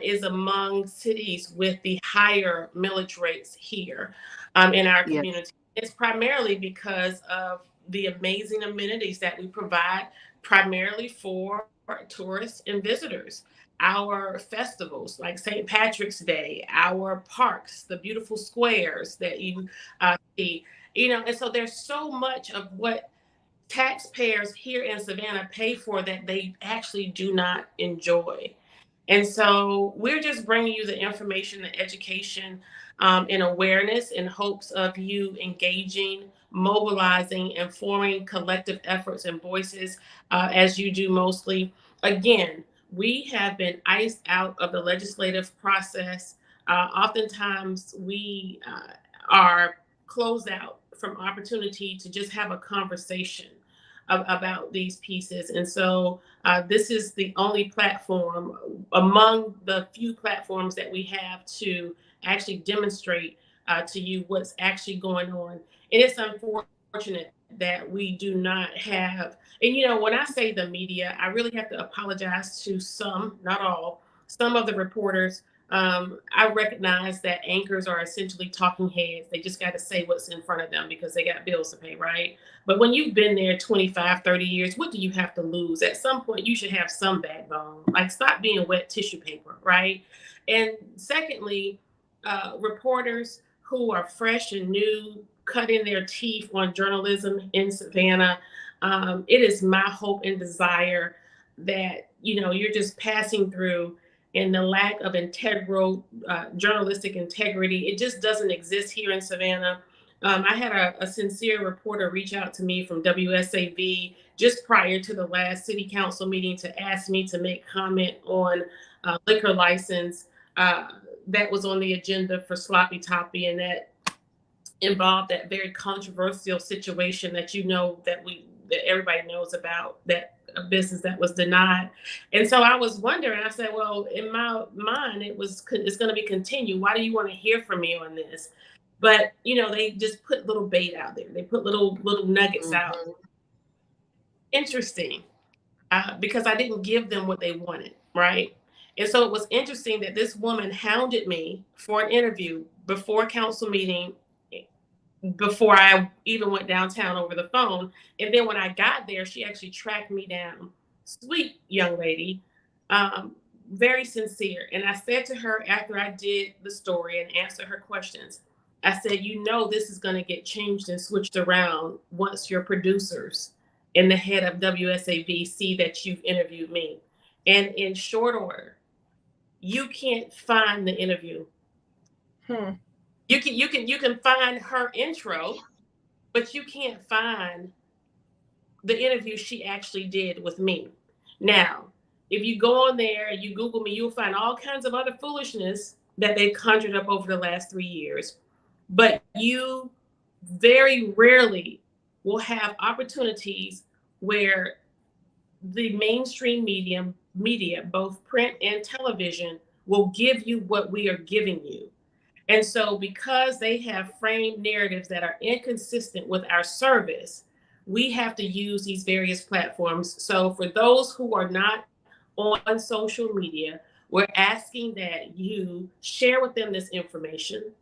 is among cities with the higher millage rates here in our Yes. community. It's primarily because of the amazing amenities that we provide, primarily for tourists and visitors. Our festivals like St. Patrick's Day, our parks, the beautiful squares that you see, and so there's so much of what taxpayers here in Savannah pay for that they actually do not enjoy. And so we're just bringing you the information, the education, and awareness in hopes of you engaging, mobilizing, and forming collective efforts and voices as you do mostly. Again, we have been iced out of the legislative process. Oftentimes, we are closed out from opportunity to just have a conversation about these pieces. And so this is the only platform among the few platforms that we have to actually demonstrate to you what's actually going on. And it's unfortunate that we do not have, and when I say the media, I really have to apologize to some, not all, some of the reporters. I recognize that anchors are essentially talking heads. They just got to say what's in front of them because they got bills to pay, right? But when you've been there 25, 30 years, what do you have to lose? At some point, you should have some backbone. Like, stop being wet tissue paper, right? And secondly, reporters who are fresh and new, cutting their teeth on journalism in Savannah, it is my hope and desire that, you're just passing through, and the lack of integral journalistic integrity, it just doesn't exist here in Savannah. I had a sincere reporter reach out to me from WSAV just prior to the last city council meeting to ask me to make comment on liquor license that was on the agenda for Sloppy Toppy, and that involved that very controversial situation that that everybody knows about, that a business that was denied. And so I was wondering, I said, well, in my mind, it's going to be continued. Why do you want to hear from me on this? But they just put little bait out there. They put little nuggets out. Mhm. Interesting, because I didn't give them what they wanted, right? And so it was interesting that this woman hounded me for an interview before a council meeting, before I even went downtown over the phone. And then when I got there, she actually tracked me down. Sweet young lady, um, very sincere. And I said to her after I did the story and answered her questions, I said, this is going to get changed and switched around once your producers and the head of WSAV see that you've interviewed me. And in short order, you can't find the interview. Hmm. You can find her intro, but you can't find the interview she actually did with me. Now, if you go on there, you Google me, you'll find all kinds of other foolishness that they've conjured up over the last 3 years. But you very rarely will have opportunities where the mainstream media, both print and television, will give you what we are giving you. And so, because they have framed narratives that are inconsistent with our service, we have to use these various platforms. So, for those who are not on social media, we're asking that you share with them this information.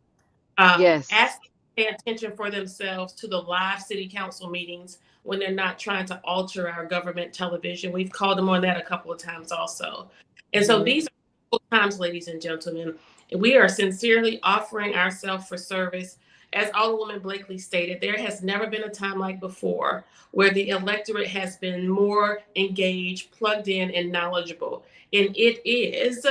Yes. Ask them to pay attention for themselves to the live city council meetings when they're not trying to alter our government television. We've called them on that a couple of times also. And so Mhm. these are times, ladies and gentlemen, we are sincerely offering ourselves for service. As Alderwoman Blakely stated, there has never been a time like before where the electorate has been more engaged, plugged in, and knowledgeable. And it is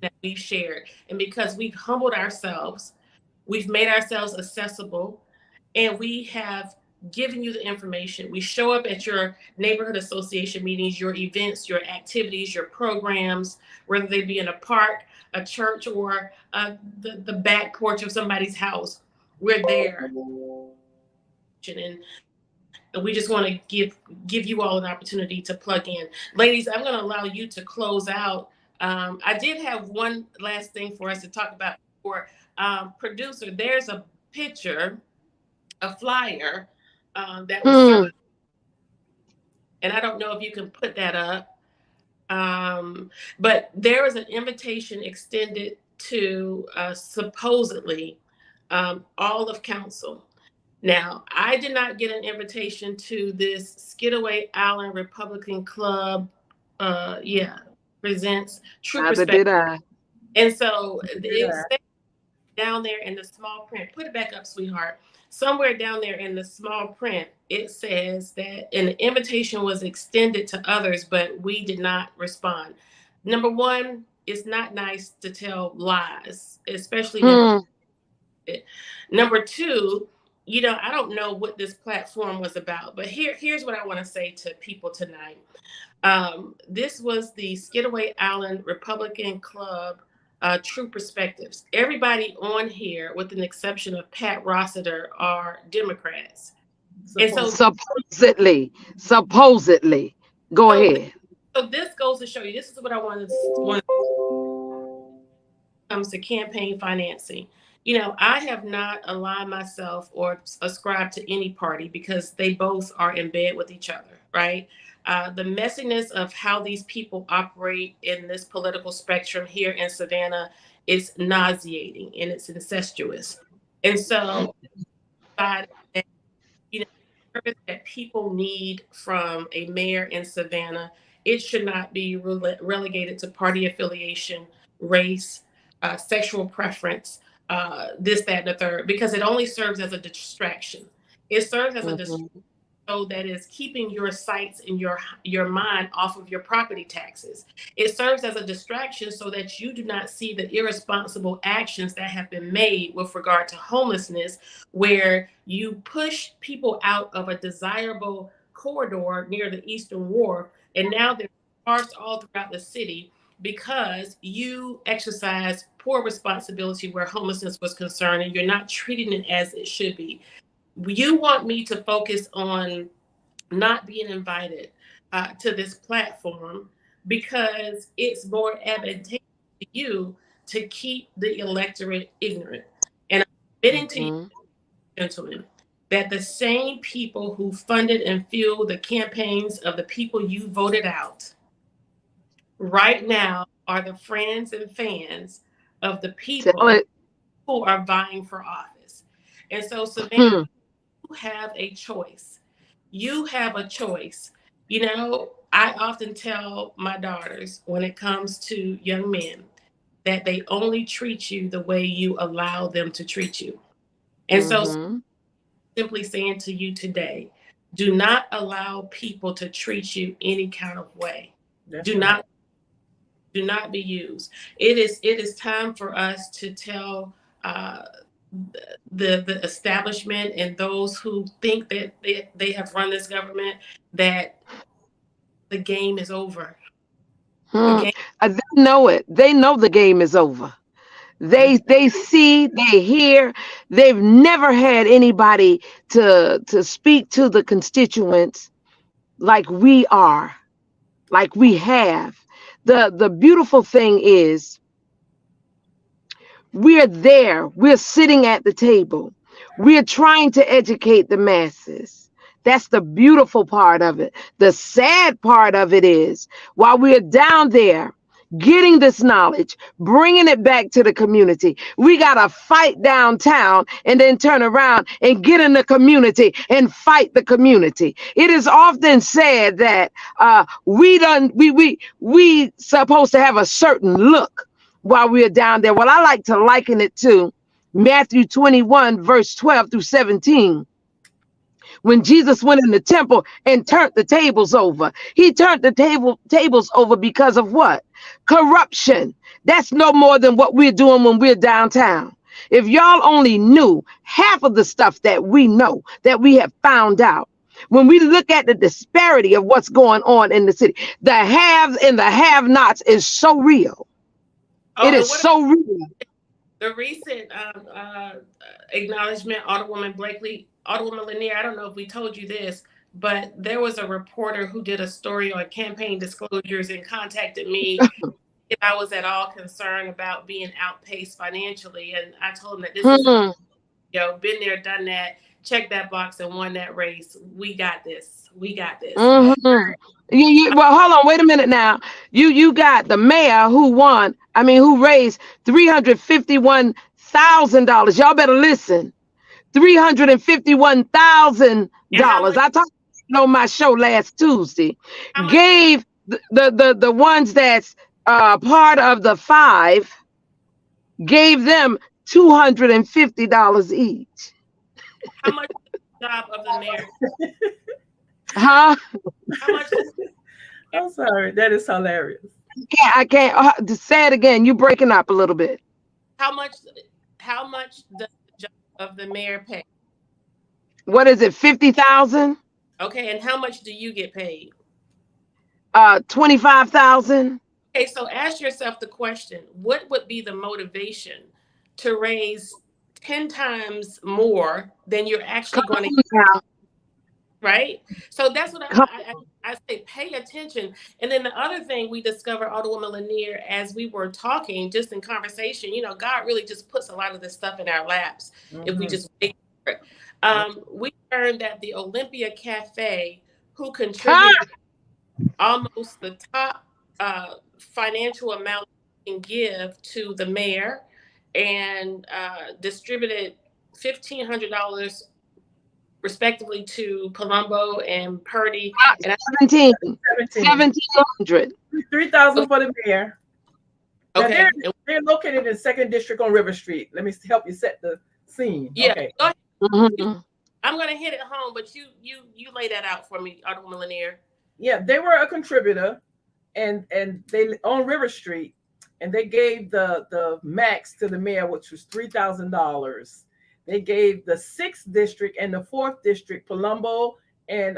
that we've shared. And because we've humbled ourselves, we've made ourselves accessible, and we have given you the information. We show up at your neighborhood association meetings, your events, your activities, your programs, whether they be in a park, a church, or the back porch of somebody's house. We're there. And we just want to give you all an opportunity to plug in. Ladies, I'm going to allow you to close out. I did have one last thing for us to talk about. For producer, there's a picture, a flyer that was Hmm. circulated, and I don't know if you can put that up. But there was an invitation extended to supposedly all of council. Now, I did not get an invitation to this Skidaway Island Republican Club. Yeah, presents True Neither Perspective. did I. And so Yeah. it's down there in the small print. Put it back up, sweetheart. Somewhere down there in the small print, it says that an invitation was extended to others, but we did not respond. Number one, it's not nice to tell lies, especially in Hmm. it. Number two, I don't know what this platform was about, but here's what I want to say to people tonight. This was the Skidaway Island Republican Club True Perspectives. Everybody on here, with an exception of Pat Rossiter, are Democrats. And so, Supposed. Supposedly. Supposedly. Go so, ahead. so this goes to show you. This is what I wanted to comes to campaign financing. I have not aligned myself or ascribed to any party because they both are in bed with each other, right? The messiness of how these people operate in this political spectrum here in Savannah is nauseating and it's incestuous. And so, that you know, service that people need from a mayor in Savannah, it should not be relegated to party affiliation, race, sexual preference, this, that, and the third, because it only serves as a distraction. It serves as a distraction Mhm. so that is keeping your sights and your mind off of your property taxes. It serves as a distraction so that you do not see the irresponsible actions that have been made with regard to homelessness, where you push people out of a desirable corridor near the Eastern Wharf, and now they're sparse all throughout the city because you exercise poor responsibility where homelessness was concerned, and you're not treating it as it should be. You want me to focus on not being invited to this platform because it's more advantageous to you to keep the electorate ignorant. And I'm admitting to you, Mhm. gentlemen, that the same people who funded and fueled the campaigns of the people you voted out right now are the friends and fans of the Tell people it. who are vying for office. And so, Savannah, Hmm. you have a choice. You have a choice. I often tell my daughters when it comes to young men that they only treat you the way you allow them to treat you. And so, Mhm. simply saying to you today, do not allow people to treat you any kind of way. That's Do right. not do not be used. It is time for us to tell uh, the establishment and those who think that they have run this government, that the game is over. The Hmm. game. They know it. They know the game is over. They see, they hear. They've never had anybody to speak to the constituents like we are, like we have. The beautiful thing is we're there. We're sitting at the table. We're trying to educate the masses. That's the beautiful part of it. The sad part of it is while we're down there getting this knowledge, bringing it back to the community, we got to fight downtown and then turn around and get in the community and fight the community. It is often said that we supposed to have a certain look while we're down there. Well, I like to liken it to Matthew 21, verse 12 through 17. When Jesus went in the temple and turned the tables over, he turned the tables over because of what? Corruption. That's no more than what we're doing when we're downtown. If y'all only knew half of the stuff that we know, that we have found out, when we look at the disparity of what's going on in the city, the haves and the have-nots is so real. Oh, It and is what so real. the recent acknowledgement, Alderwoman Blakely, Alderwoman Lanier, I don't know if we told you this, but there was a reporter who did a story on campaign disclosures and contacted me if I was at all concerned about being outpaced financially. And I told him that this isn't, Hmm. been there, done that, check that box and won that race. We got this. We got this. Hmm. Well, hold on, wait a minute now. You got the mayor who won. I mean, who raised $351,000. Y'all better listen. And how $351,000. much, I talked on my show last Tuesday. how much, Gave the ones that's part of the five, gave them $250 each. how much is the job of the mayor? Huh? How much, I'm sorry. That is hilarious. Yeah, I can't. Just say it again. You breaking up a little bit. how much, how much does the job of the mayor pay? What is it? 50,000? Okay. And how much do you get paid? 25,000? Okay, so ask yourself the question, what would be the motivation to raise 10 times more than you're actually Come going to, on now. right? So that's what Come. I say, pay attention. And then the other thing we discovered, Alderwoman Lanier, as we were talking, just in conversation, God really just puts a lot of this stuff in our laps if we Mm-hmm. just wait for it. We learned that the Olympia Cafe, who Huh? contributed almost the top financial amount you can give to the mayor and distributed $1,500 respectively to Palumbo and Purdy. And 17. 17. 1,700. 3,000 for the mayor. Now okay, they're located in Second District on River Street. Let me help you set the scene. yeah, Okay. go ahead. Mhm. I'm gonna hit it home, but you lay that out for me, Alderwoman Lanier. Yeah, they were a contributor, and they on River Street, and they gave the max to the mayor, which was $3,000. They gave the sixth district and the fourth district, Palumbo and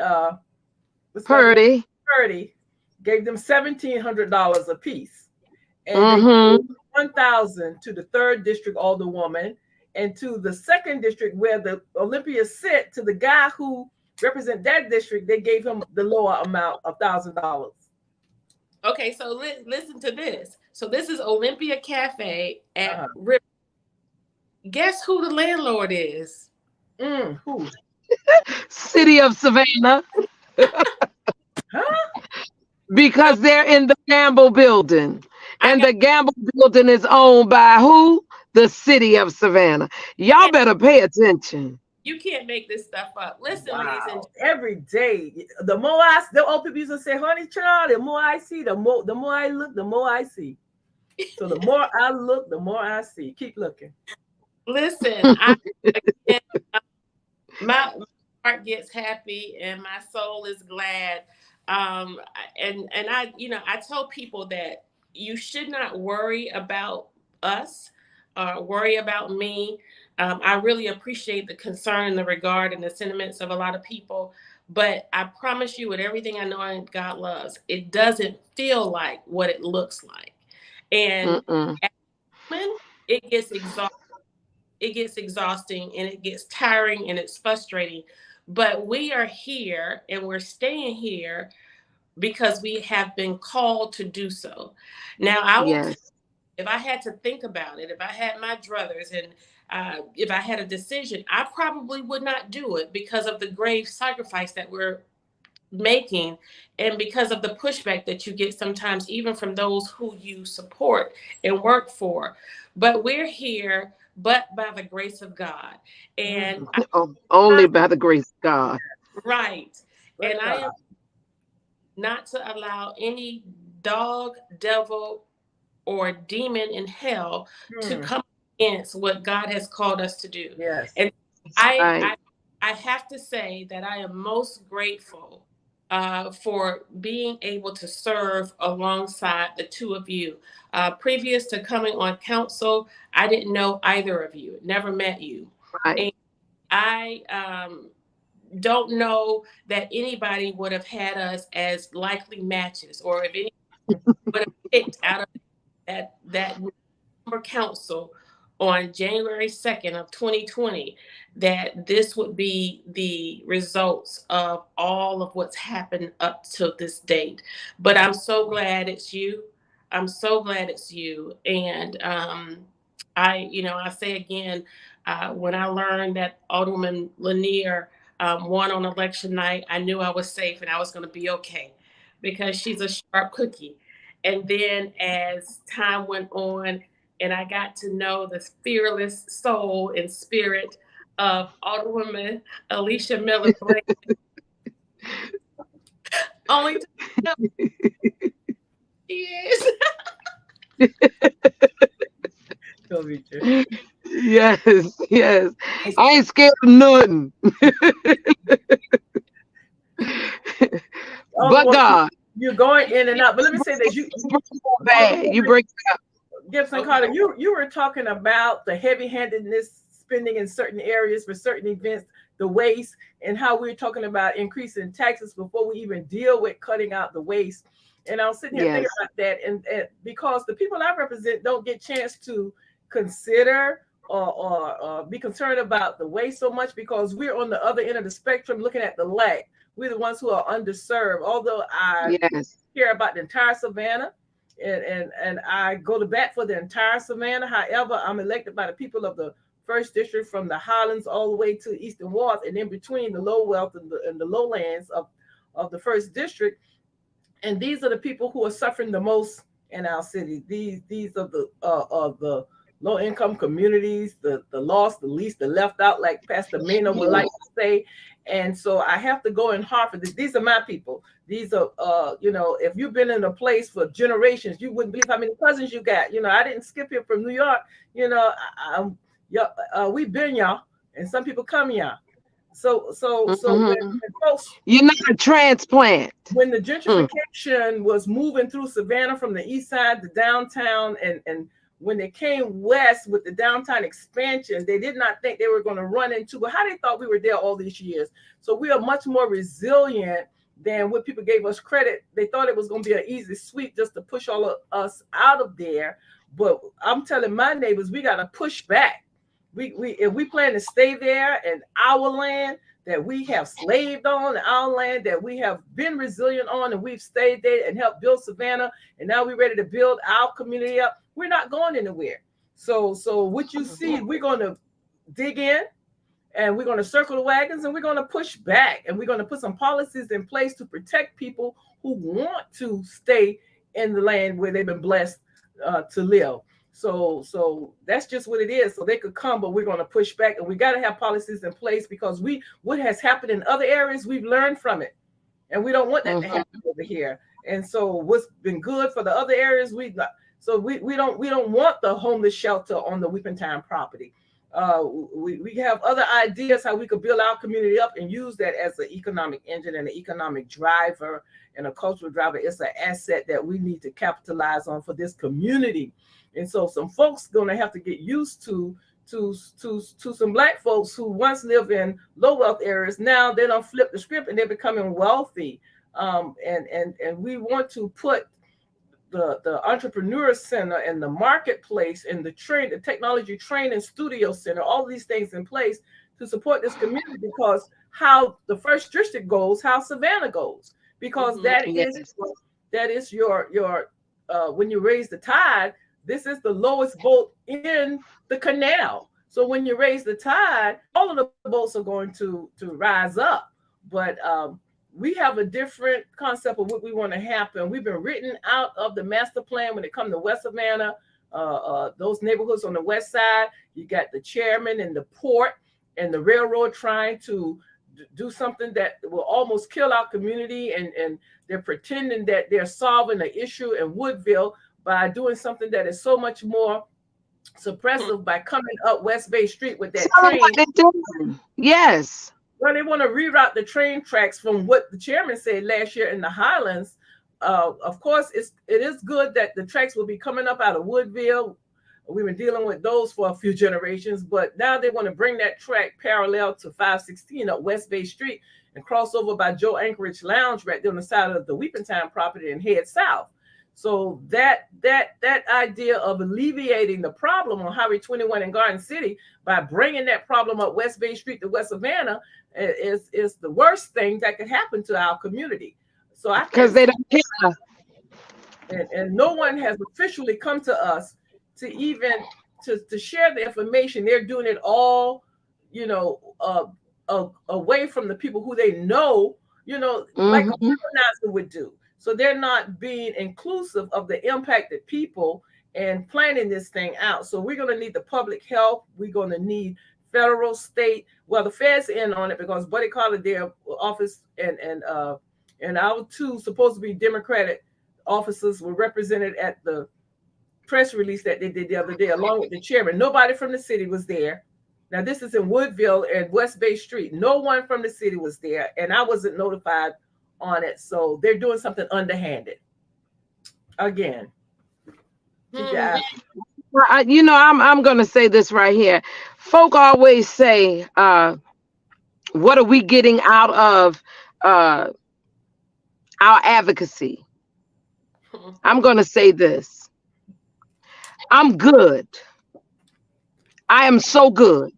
what's the other one? Purdy. 30, gave them $1,700 apiece, and they gave Mm-hmm. 1,000 to the third district alderwoman, and to the second district where the Olympia sit, to the guy who represent that district, they gave him the lower amount of $1,000. Okay, so listen to this. So this is Olympia Cafe at Uh-huh. River. Guess who the landlord is? Who? City of Savannah. Huh? So Because they're in the Gamble building. I And got the Gamble building is owned by who? The City of Savannah. Y'all better pay attention. you can't make this stuff up. Listen, ladies and Wow. Every day. The old people used to say, honey child, the more I see, the more I look, the more I see. So the more I look, the more I see. Keep looking. listen. Again, my heart gets happy and my soul is glad. And I tell people that you should not worry about us, worry about me. I really appreciate the concern, the regard, and the sentiments of a lot of people. But I promise you, with everything I know and God loves, it doesn't feel like what it looks like. And Mm-mm. at the moment, it gets exhausting. It gets exhausting and it gets tiring and it's frustrating. But we are here and we're staying here because we have been called to do so. Now, I will Yes. if I had to think about it, if I had my druthers and if I had a decision, I probably would not do it because of the grave sacrifice that we're making and because of the pushback that you get sometimes, even from those who you support and work for. But we're here, but by the grace of God. And Mhm. Oh, only I'm by the grace of God. right. And But I God. am not to allow any dog, devil, or demon in hell to Hmm. come against what God has called us to do. Yes. And That's I right. I, I have to say that I am most grateful for being able to serve alongside the two of you. Previous to coming on council, I didn't know either of you, never met you. Right. And I don't know that anybody would have had us as likely matches or if any would have picked out of that council on January 2nd of 2020 that this would be the results of all of what's happened up to this date. But I'm so glad it's you. I'm so glad it's you. And I say again, when I learned that Alderman Lanier won on election night, I knew I was safe and I was going to be okay because she's a sharp cookie. And then as time went on, and I got to know the fearless soul and spirit of Alderwoman Alicia Miller Blank, only to know she is. Go Richard. Yes, yes. I ain't scared of nothing All the but one God. you're going in and out. But let me say this: Bad. You break Gibson Okay. Carter, you were talking about the heavy-handedness spending in certain areas for certain events, the waste, and how we were talking about increasing taxes before we even deal with cutting out the waste. And I was sitting here thinking Yes. about that, and because the people I represent don't get chance to consider or be concerned about the waste so much because we're on the other end of the spectrum looking at the lack. We're the ones who are underserved. Although I Yes. care about the entire Savannah, and I go to bat for the entire Savannah. However, I'm elected by the people of the first district from the Highlands all the way to Eastern Wharf, and in between the low wealth and the lowlands of the first district. And these are the people who are suffering the most in our city. These are the low income communities, the lost, the least, the left out, like Pastor Mena would like Yes. to say. And so I have to go in hard for this. These are my people. These are if you've been in a place for generations, you wouldn't believe how many cousins you got. I didn't skip here from New York. Yeah, we've been y'all, and some people come y'all. So Hmm. when folks You're not a transplant. when the Mm. gentrification was moving through Savannah from the east side to downtown, and when they came west with the downtown expansion, they did not think they were going to run into, but how they thought we were there all these years. So we are much more resilient than what people gave us credit. They thought it was going to be an easy sweep just to push all of us out of there. But I'm telling my neighbors, we got to push back. We if we plan to stay there in our land that we have slaved on, our land that we have been resilient on, and we've stayed there and helped build Savannah, and now we're ready to build our community up. We're not going anywhere. So what you see, we're going to dig in, and we're going to circle the wagons, and we're going to push back, and we're going to put some policies in place to protect people who want to stay in the land where they've been blessed to live. So that's just what it is. So they could come, but we're going to push back, and we got to have policies in place because what has happened in other areas, we've learned from it, and we don't want that to Hmm. happen over here. And so what's been good for the other areas, we don't want the homeless shelter on the Weeping Time property. We have other ideas how we could build our community up and use that as an economic engine and an economic driver and a cultural driver. It's an asset that we need to capitalize on for this community. And so some folks going to have to get used to to some black folks who once lived in low wealth areas. Now they don't flip the script and they're becoming wealthy. And we want to put the entrepreneur center and the marketplace and the technology training studio center, all these things in place to support this community, because how the first district goes, how Savannah goes, because Yes. that is your when you raise the tide, this is the lowest boat in the canal. So when you raise the tide, all of the boats are going to rise up. But we have a different concept of what we want to happen. We've been written out of the master plan when it comes to West Savannah, those neighborhoods on the west side. You got the chairman and the port and the railroad trying to do something that will almost kill our community, and they're pretending that they're solving an issue in Woodville by doing something that is so much more suppressive by coming up West Bay Street with that Tell them what train. they're doing. Yes. Well, they want to reroute the train tracks from what the chairman said last year in the Highlands. Of course, it is good that the tracks will be coming up out of Woodville. We've been dealing with those for a few generations, but now they want to bring that track parallel to 516 up West Bay Street and cross over by Joe Anchorage Lounge right there on the side of the Weeping Time property and head south. So that idea of alleviating the problem on Highway 21 in Garden City by bringing that problem up West Bay Street to West Savannah is the worst thing that could happen to our community. So I Because they don't care. And no one has officially come to us to even to share the information. They're doing it all, away from the people who they know, like a organizer would do. So they're not being inclusive of the impacted people and planning this thing out. So we're going to need the public health. We're going to need federal, state. Well, the feds in on it because Buddy Carter, their office, and our two supposed to be Democratic officers were represented at the press release that they did the other day, along with the chairman. Nobody from the city was there. Now, this is in Woodville and West Bay Street. No one from the city was there, and I wasn't notified on it. So they're doing something underhanded. Again. I'm going to say this right here. Folk always say, what are we getting out of our advocacy? I'm going to say this. I'm good. I am so good.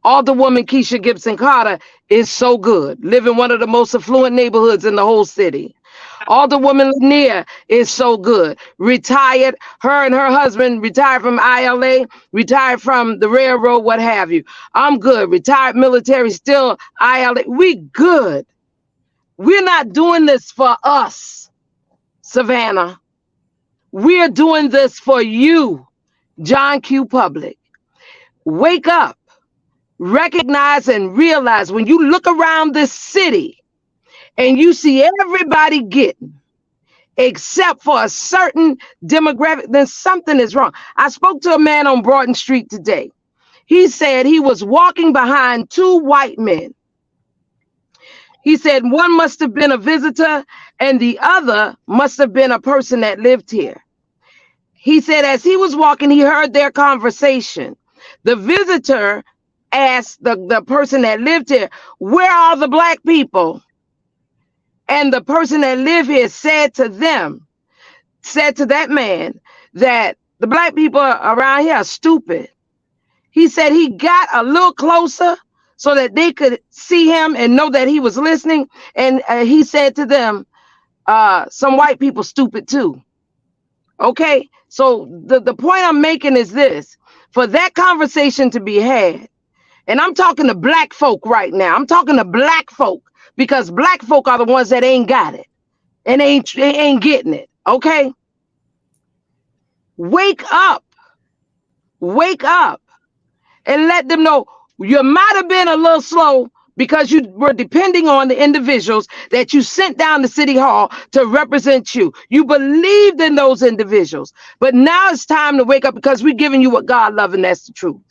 Alderwoman Kesha Gibson Carter is so good. Live in one of the most affluent neighborhoods in the whole city. Alderwoman Lanier is so good. Retired. Her and her husband retired from ILA, retired from the railroad, what have you. I'm good. Retired military, still ILA. We good. We're not doing this for us, Savannah. We're doing this for you, John Q. Public. Wake up. Recognize and realize when you look around this city and you see everybody getting, except for a certain demographic, then something is wrong. I spoke to a man on Broughton Street today. He said he was walking behind two white men. He said one must have been a visitor and the other must have been a person that lived here. He said as he was walking, he heard their conversation. The visitor asked the person that lived here, where are the black people? And the person that lived here said to that man, that the black people around here are stupid. He said he got a little closer so that they could see him and know that he was listening. And he said to them, some white people stupid too. Okay, so the point I'm making is this. For that conversation to be had, and I'm talking to black folk right now. I'm talking to black folk because black folk are the ones that ain't got it and ain't getting it. Okay. Wake up and let them know you might have been a little slow because you were depending on the individuals that you sent down to City Hall to represent you. You believed in those individuals, but now it's time to wake up because we're giving you what God loves, and that's the truth.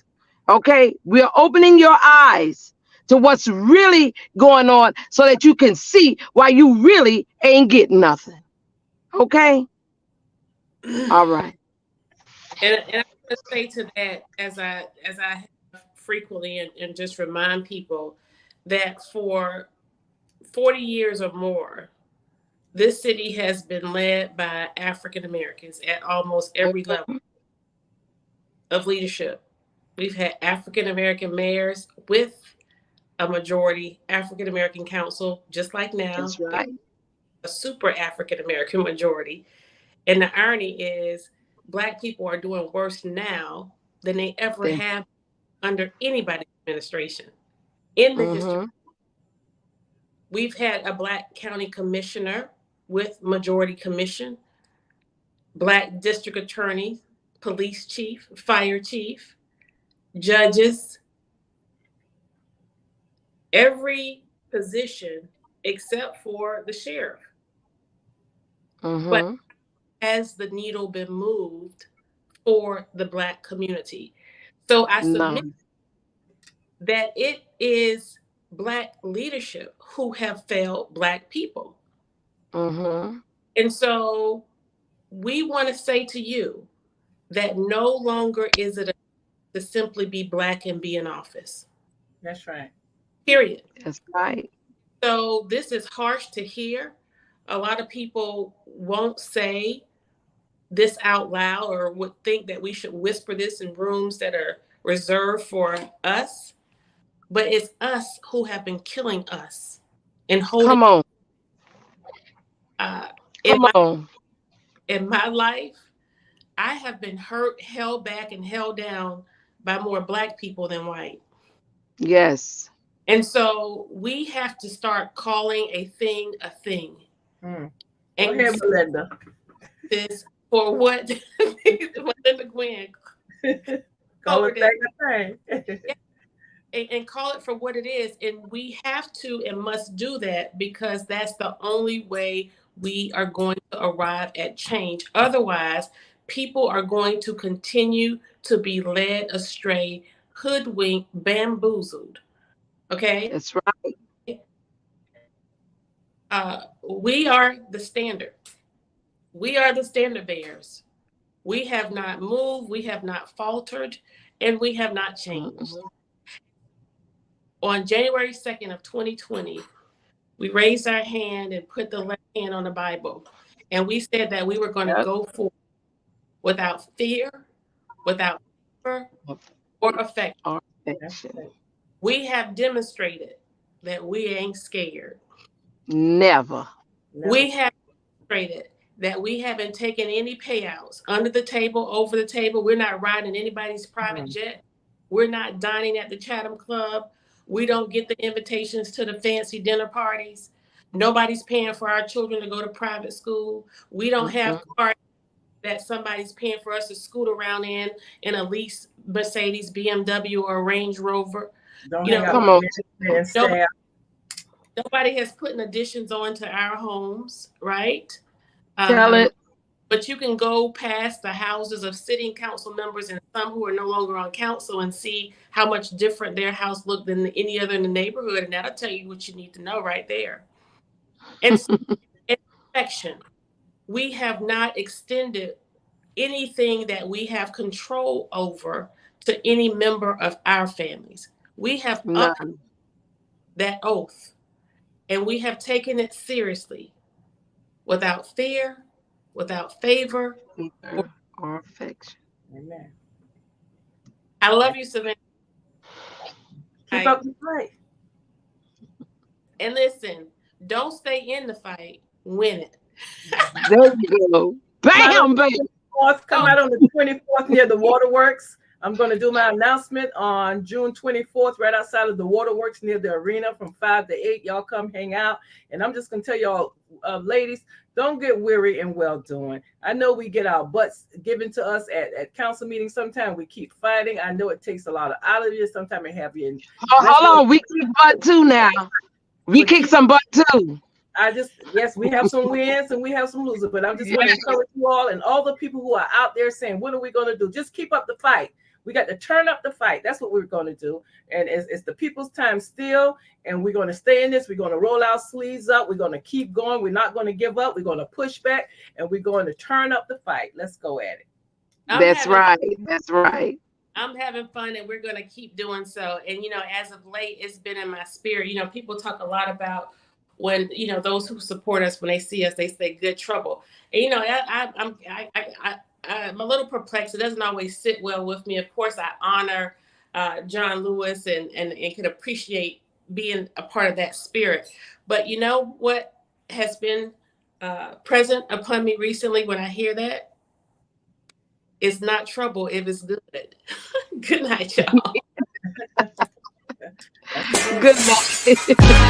Okay, we are opening your eyes to what's really going on so that you can see why you really ain't getting nothing. Okay. All right. And to say to that, as I have frequently, and just remind people that for 40 years or more, this city has been led by African Americans at almost every level of leadership. We've had African American mayors with a majority African American council, just like now, That's right. a super African American majority. And the irony is, Black people are doing worse now than they ever Then, have under anybody's administration in the history. mm-hmm. We've had a Black county commissioner with majority commission, Black district attorney, police chief, fire chief, judges, every position except for the sheriff. But Mm-hmm. has the needle been moved for the Black community? So I No. submit that it is Black leadership who have failed Black people. Mm-hmm. And so we want to say to you that no longer is it to simply be Black and be in office. That's right. Period. That's right. So this is harsh to hear. A lot of people won't say this out loud or would think that we should whisper this in rooms that are reserved for us. But it's us who have been killing us and holding. Come on. Uh, in Come my on. in my life, I have been hurt, held back, and held down by more Black people than white. Yes. And so we have to start calling a thing a thing. Mm. Go And ahead, Melinda. this for what Melinda Gwen Call covered it it, that thing. and call it for what it is. And we have to and must do that because that's the only way we are going to arrive at change. Otherwise, people are going to continue to be led astray, hoodwinked, bamboozled. Okay? That's right. We are the standard. We are the standard bearers. We have not moved, we have not faltered, and we have not changed. Mm-hmm. On January 2nd of 2020, we raised our hand and put the left hand on the Bible. And we said that we were going to Yep. go forward without fear, without fear, or affection. Our affection. We have demonstrated that we ain't scared. Never. No. We have demonstrated that we haven't taken any payouts under the table, over the table. We're not riding anybody's private jet. We're not dining at the Chatham Club. We don't get the invitations to the fancy dinner parties. Nobody's paying for our children to go to private school. We don't have cars that somebody's paying for us to scoot around in a leased Mercedes, BMW, or a Range Rover. Don't You hang know, out Come with on. men and staff. Nobody has put additions onto our homes, right? Tell it. But you can go past the houses of sitting council members and some who are no longer on council and see how much different their house looked than any other in the neighborhood. And that'll tell you what you need to know right there. And so, in affection, we have not extended anything that we have control over to any member of our families. We have upped None. that oath and we have taken it seriously without fear, without favor. Or affection. Amen. I love you, Savannah. Keep up the fight. And listen, don't stay in the fight, win it. There you go. Bam, bam. Come out on the 24th near the waterworks. I'm going to do my announcement on June 24th, right outside of the waterworks near the arena from 5 to 8. Y'all come hang out. And I'm just going to tell y'all, ladies, don't get weary in well doing. I know we get our butts given to us at council meetings. Sometimes we keep fighting. I know it takes a lot out of you. Sometimes it have you in. Hold on. We kick butt too now. We kick some butt too. Yes, we have some wins and we have some losers, but I'm just going to encourage you all and all the people who are out there saying, what are we going to do? Just keep up the fight. We got to turn up the fight. That's what we're going to do. And it's the people's time still. And we're going to stay in this. We're going to roll our sleeves up. We're going to keep going. We're not going to give up. We're going to push back and we're going to turn up the fight. Let's go at it. I'm That's having right. That's right. I'm having fun, and we're going to keep doing so. And, as of late, it's been in my spirit. People talk a lot about when, those who support us, when they see us, they say good trouble. And, I'm a little perplexed. It doesn't always sit well with me. Of course, I honor John Lewis and can appreciate being a part of that spirit. But you know what has been present upon me recently when I hear that? It's not trouble if it's good. Good night, y'all. That's the word. Good night.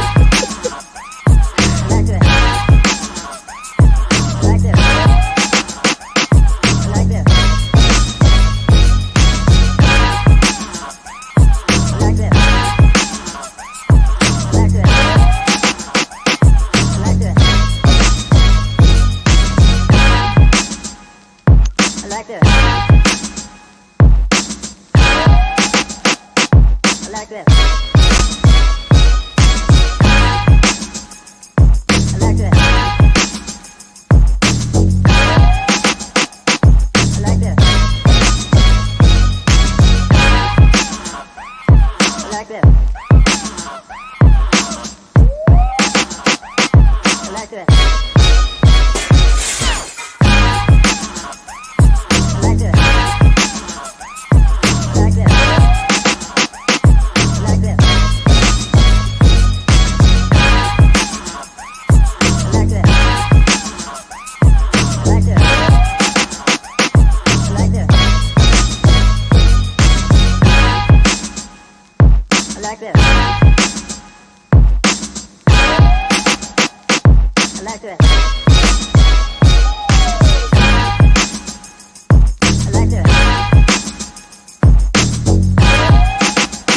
like that.